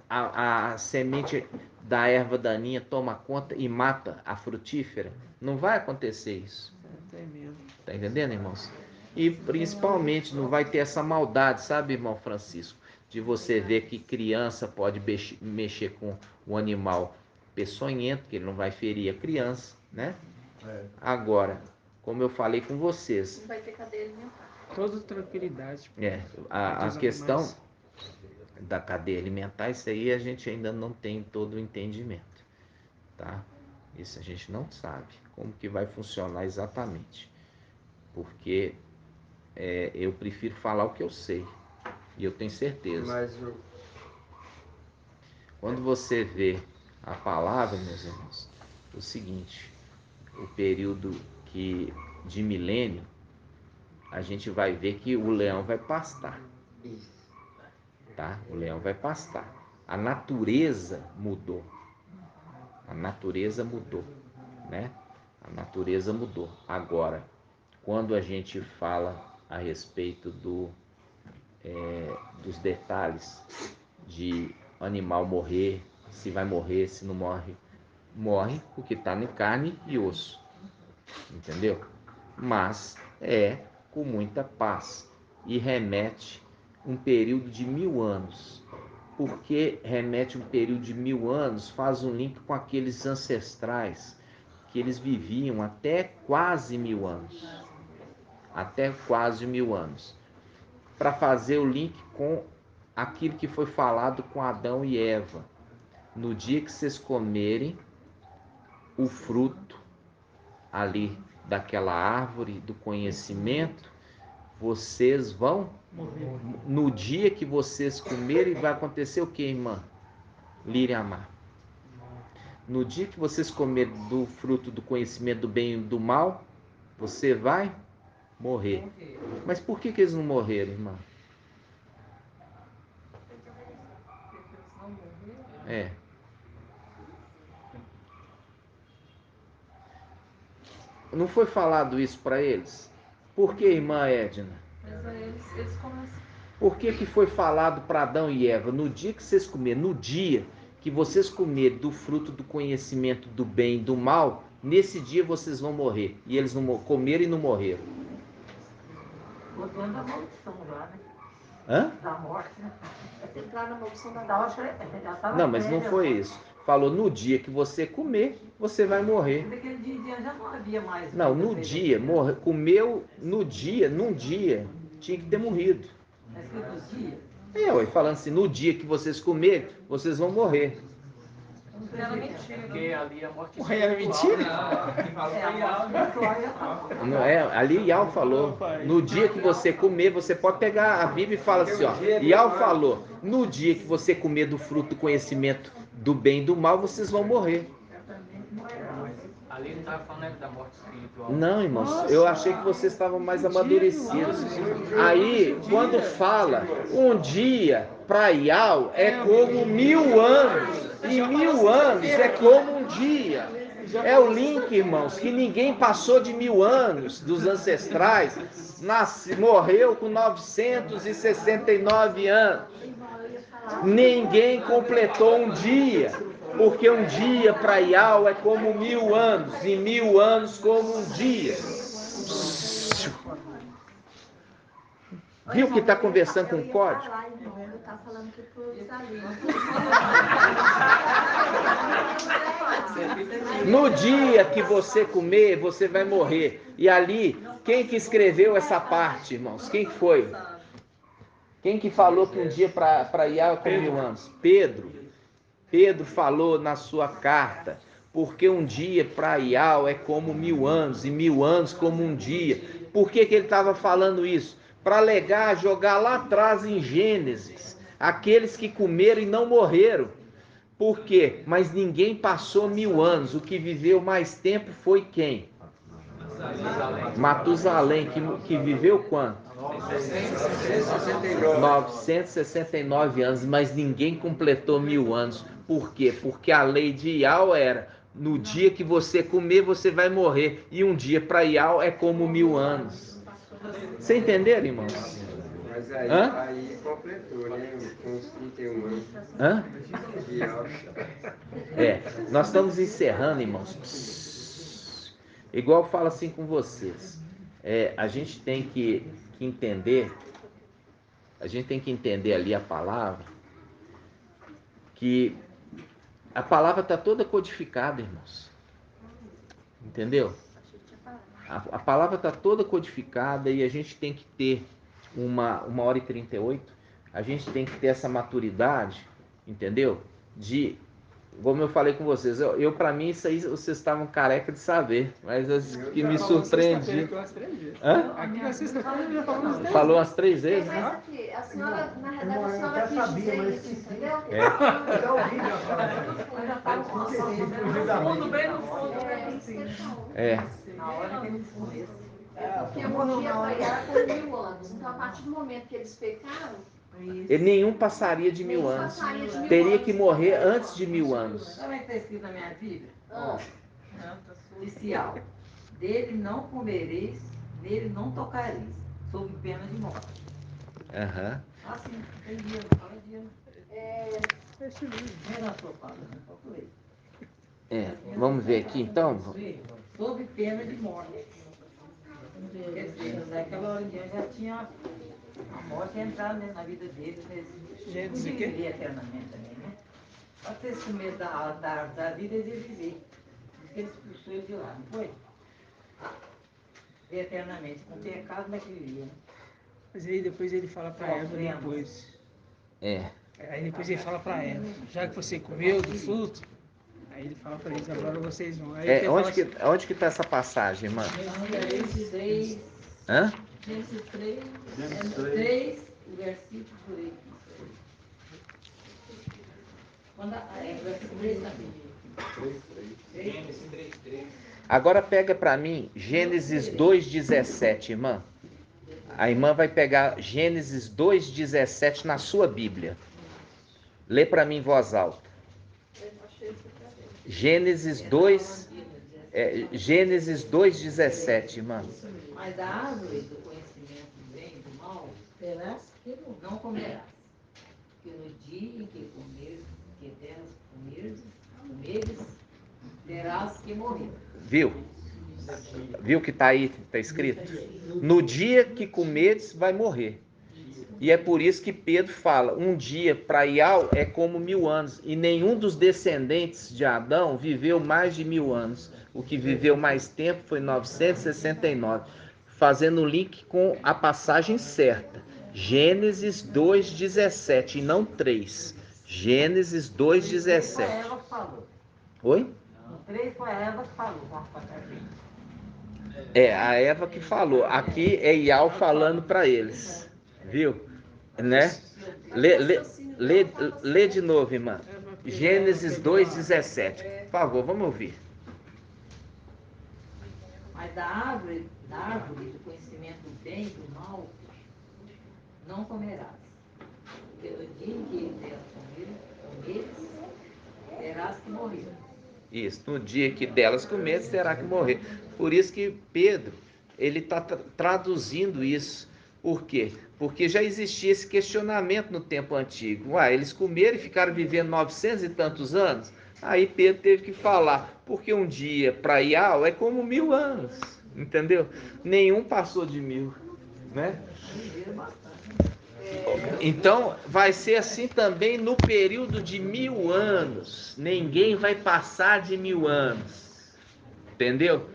a semente da erva daninha toma conta e mata a frutífera? Não vai acontecer isso. Tá entendendo, irmãos? E principalmente não vai ter essa maldade, sabe, irmão Francisco? De você ver que criança pode mexer com o animal peçonhento, que ele não vai ferir a criança, né? Agora, como eu falei com vocês... Não vai ter cadeia alimentar. Toda tranquilidade. A questão da cadeia alimentar, isso aí a gente ainda não tem todo o entendimento, tá? Isso a gente não sabe como que vai funcionar exatamente, porque eu prefiro falar o que eu sei, e eu tenho certeza. Quando você vê a palavra, meus irmãos, o seguinte, o período de milênio, a gente vai ver que o leão vai pastar. Tá? O leão vai pastar. A natureza mudou. A natureza mudou, né? A natureza mudou. Agora, quando a gente fala a respeito dos detalhes de animal morrer, se vai morrer, se não morre. Morre porque está em carne e osso, entendeu? Mas é com muita paz e remete um período de 1000 anos. Porque remete um período de 1000 anos, faz um link com aqueles ancestrais que eles viviam até quase 1000 anos. Até quase 1000 anos. Para fazer o link com aquilo que foi falado com Adão e Eva. No dia que vocês comerem o fruto ali daquela árvore do conhecimento, vocês vão morrer. No dia que vocês comerem, vai acontecer o que, irmã Líria Amar? No dia que vocês comerem do fruto do conhecimento do bem e do mal, você vai morrer. Mas por que eles não morreram, irmã? É. Não foi falado isso para eles? Por que, irmã Edna? Eles começam. Por que foi falado para Adão e Eva? No dia que vocês comerem, no dia que vocês comerem do fruto do conhecimento do bem e do mal, nesse dia vocês vão morrer. E eles não comeram e não morreram. Botou na maldição lá, né? Hã? Da morte, né? Entrar na maldição da Tava morte. Não, mas não foi isso. Falou, no dia que você comer, você vai morrer. Naquele dia já não havia mais. Não, no dia, comeu no dia, num dia, tinha que ter morrido. Mas que do dia? Falando assim, no dia que vocês comerem, vocês vão morrer. Era mentira. Porque ali a morte era mentira? Não é, ali Ial falou, no dia que você comer, você pode pegar a Bíblia e fala assim, ó, Ial falou, no dia que você comer do fruto do conhecimento do bem e do mal, vocês vão morrer. Ali não estava falando da morte espiritual. Não, irmãos, eu achei que vocês estavam mais amadurecidos. Aí, quando fala, um dia para Ial é como 1000 anos, e 1000 anos é como um dia. É o link, irmãos, que ninguém passou de 1000 anos dos ancestrais, morreu com 969 anos. Ninguém completou um dia. Porque um dia para Ial é como 1000 anos, e 1000 anos como um dia. Viu que está conversando com o código? No dia que você comer, você vai morrer. E ali, quem que escreveu essa parte, irmãos? Quem foi? Quem que falou que um dia para Ial é como 1000 anos? Pedro. Pedro falou na sua carta, porque um dia para Ial é como 1000 anos, e 1000 anos como um dia. Por que ele estava falando isso? Para alegar, jogar lá atrás em Gênesis, aqueles que comeram e não morreram. Por quê? Mas ninguém passou 1000 anos, o que viveu mais tempo foi quem? Matusalém, que viveu quanto? 969 anos, mas ninguém completou 1000 anos. Por quê? Porque a lei de Ial era, no dia que você comer, você vai morrer. E um dia para Ial é como 1000 anos. Você entenderam, irmãos? Mas aí completou, né? Com os 31 anos. Hã? Ial. Nós estamos encerrando, irmãos. Igual eu falo assim com vocês. A gente tem que entender, ali a palavra, que a palavra está toda codificada, irmãos. Entendeu? A palavra está toda codificada e a gente tem que ter 1h38, a gente tem que ter essa maturidade, entendeu? Como eu falei com vocês, para mim isso aí vocês estavam careca de saber, mas que me surpreendi. Aqui na sexta-feira já falou umas 3 vezes. Falou umas 3 vezes, Mas né? aqui, a senhora, na realidade, a senhora quis dizer isso, entendeu? Fundo, bem no fundo. Na hora que eles começam. Porque um dia para Ial foi 1000 anos. Então, a partir do momento que eles pecaram, Nenhum passaria de 1000 anos. Teria que morrer antes de 1000 anos. Sabe o que está escrito na minha Bíblia? Oficial. Dele não comereis, nele não tocareis, sob pena de morte. Aham. Ah, sim, tem dia, fala dia. É na sua fala, né? Calculei. Vamos ver aqui então. Sob pena de morte. Quer dizer, naquela hora em diante já tinha a morte entrado na vida deles, eles podiam viver eternamente também, né? Pode ter esse medo da vida e de viver. Porque ele expulsou ele de lá, não foi? Eternamente. Com pecado, como é que vivia, né? Mas aí depois ele fala para Eva depois. Aí depois ele fala para Eva, já que você comeu do fruto, aí ele fala para eles, agora vocês vão. Aí Onde que tá essa passagem, mano? Gênesis 3. Hã? Gênesis 3, 3, o versículo por aí. Versículo 3 também. Gênesis 3:3. Agora pega para mim Gênesis 2:17, irmã. A irmã vai pegar Gênesis 2:17 na sua Bíblia. Lê para mim em voz alta. Gênesis 2:17, irmã. Mas da árvore do conhecimento do bem e do mal, terás que não comerás. Porque no dia em que comeres, que delas comeres, terás que morrer. Viu? Viu que está aí, está escrito? No dia que comeres, vai morrer. E é por isso que Pedro fala, um dia para Ial é como 1000 anos. E nenhum dos descendentes de Adão viveu mais de 1000 anos. O que viveu mais tempo foi 969. Fazendo o link com a passagem certa. Gênesis 2:17 e não 3. Gênesis 2:17. Oi? No 3 foi a Eva que falou. A Eva que falou. Aqui é Ial falando para eles. Viu? Né? Lê de novo, irmã. Gênesis 2:17. Por favor, vamos ouvir. Mas da árvore do conhecimento do bem e do mal, não comerás. Porque no dia em que delas comeres, terás que morrer. Isso, no dia que delas comeres, terá que morrer. Por isso que Pedro, ele está traduzindo isso. Por quê? Porque já existia esse questionamento no tempo antigo. Eles comeram e ficaram vivendo 900 e tantos anos? Aí Pedro teve que falar, porque um dia para Ial é como 1000 anos, entendeu? Nenhum passou de 1000, né? Então vai ser assim também no período de 1000 anos. Ninguém vai passar de 1000 anos, entendeu?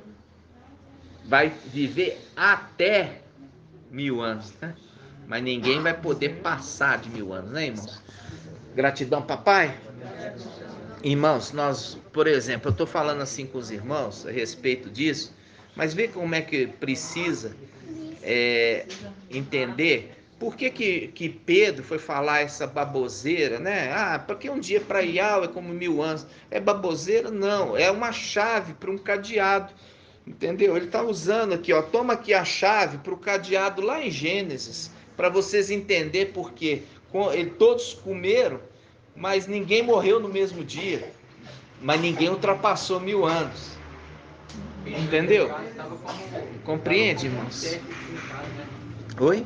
Vai viver até 1000 anos, né? Mas ninguém vai poder passar de 1000 anos, né, irmãos? Gratidão, papai. Irmãos, nós, por exemplo, eu estou falando assim com os irmãos a respeito disso, mas vê como é que precisa entender por que Pedro foi falar essa baboseira, né? Porque um dia para Ial é como 1000 anos. É baboseira? Não, é uma chave para um cadeado. Entendeu? Ele está usando aqui, ó. Toma aqui a chave para o cadeado lá em Gênesis, para vocês entenderem porque todos comeram, mas ninguém morreu no mesmo dia, mas ninguém ultrapassou 1000 anos. Entendeu? Compreende, irmãos? Oi?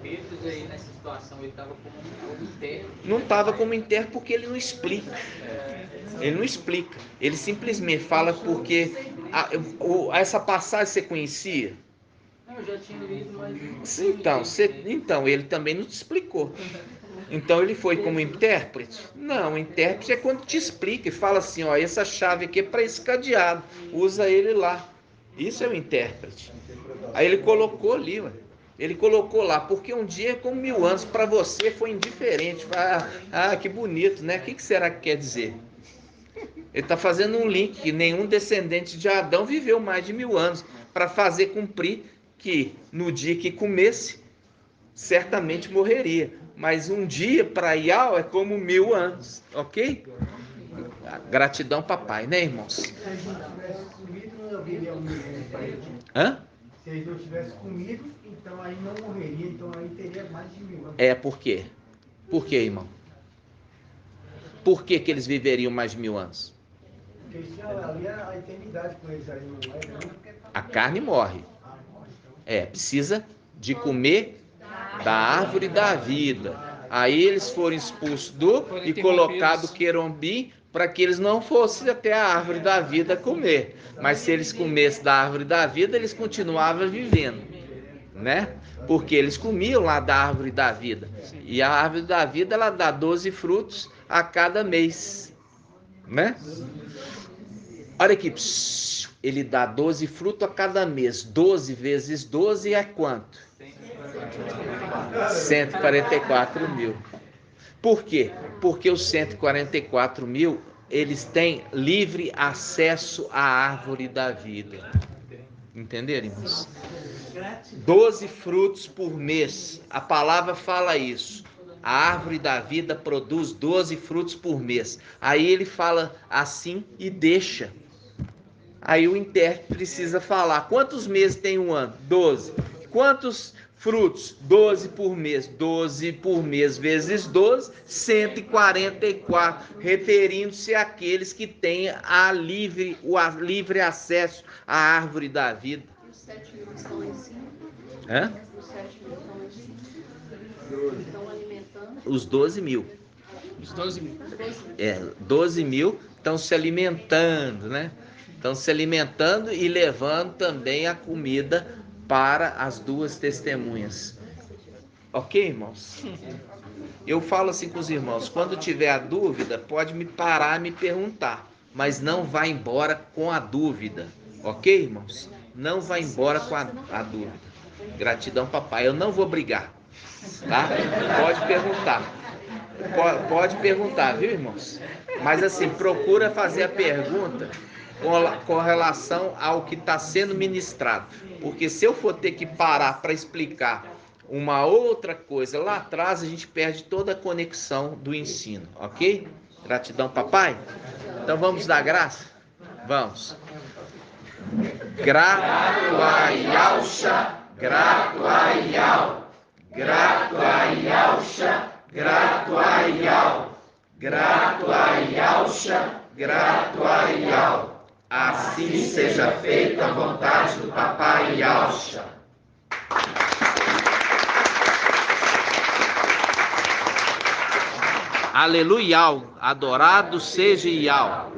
Pedro aí nessa situação ele estava como intérprete. Não estava como intérprete porque ele não explica. Ele não explica. Ele simplesmente fala porque essa passagem você conhecia? Não, eu já tinha lido, mas... Então, ele também não te explicou. Então ele foi como intérprete? Não, intérprete é quando te explica e fala assim, ó, essa chave aqui é para esse cadeado, usa ele lá. Isso é o intérprete. Aí ele colocou ali, ué. Ele colocou lá, porque um dia é como 1000 anos, para você foi indiferente. Que bonito, né? O que será que quer dizer? Ele está fazendo um link que nenhum descendente de Adão viveu mais de 1000 anos, para fazer cumprir que no dia que comesse, certamente morreria. Mas um dia para Ial é como 1000 anos, ok? Gratidão, papai, né, irmãos? Se eles não tivessem comido, não haveria um Hã? Se eles não tivessem comido, então aí não morreria, então aí teria mais de 1000 anos. Por quê? Por quê, irmão? Por que eles viveriam mais de 1000 anos? Porque ali é a eternidade com eles aí, não é? A carne morre. Precisa de comer da árvore da vida. Aí eles foram expulsos e colocados do querubim para que eles não fossem até a árvore da vida comer. Mas se eles comessem da árvore da vida, eles continuavam vivendo, né? Porque eles comiam lá da árvore da vida. E a árvore da vida, ela dá 12 frutos a cada mês, né? Olha aqui, ele dá 12 frutos a cada mês. 12 vezes 12 é quanto? 144 mil. Por quê? Porque os 144 mil, eles têm livre acesso à árvore da vida. Entenderam, irmãos? 12 frutos por mês. A palavra fala isso. A árvore da vida produz 12 frutos por mês. Aí ele fala assim e deixa. Aí o intérprete precisa falar. Quantos meses tem um ano? 12. Quantos frutos? 12 por mês. 12 por mês vezes 12, 144. Referindo-se àqueles que têm o livre acesso à árvore da vida. E os 7 mil estão lá em cima? Hã? Os 7 mil estão lá em cima? Estão alimentando? Os 12 mil. Os 12 mil. 12 mil estão se alimentando, né? Estão se alimentando e levando também a comida para as duas testemunhas. Ok, irmãos? Eu falo assim com os irmãos, quando tiver a dúvida, pode me parar e me perguntar, mas não vá embora com a dúvida. Ok, irmãos? Não vá embora com a dúvida. Gratidão, papai. Eu não vou brigar, tá? Pode perguntar. Pode perguntar, viu, irmãos? Mas assim, procura fazer a pergunta com relação ao que está sendo ministrado. Porque se eu for ter que parar para explicar uma outra coisa lá atrás, a gente perde toda a conexão do ensino, ok? Gratidão, papai? Então vamos dar graça? Vamos. Grato a Yahusha, grato a Yah, grato a Yahusha, grato a Yah, grato a Yahusha, grato a Yah. Assim seja feita a vontade do papai Yahusha. Aleluia, adorado seja Yah.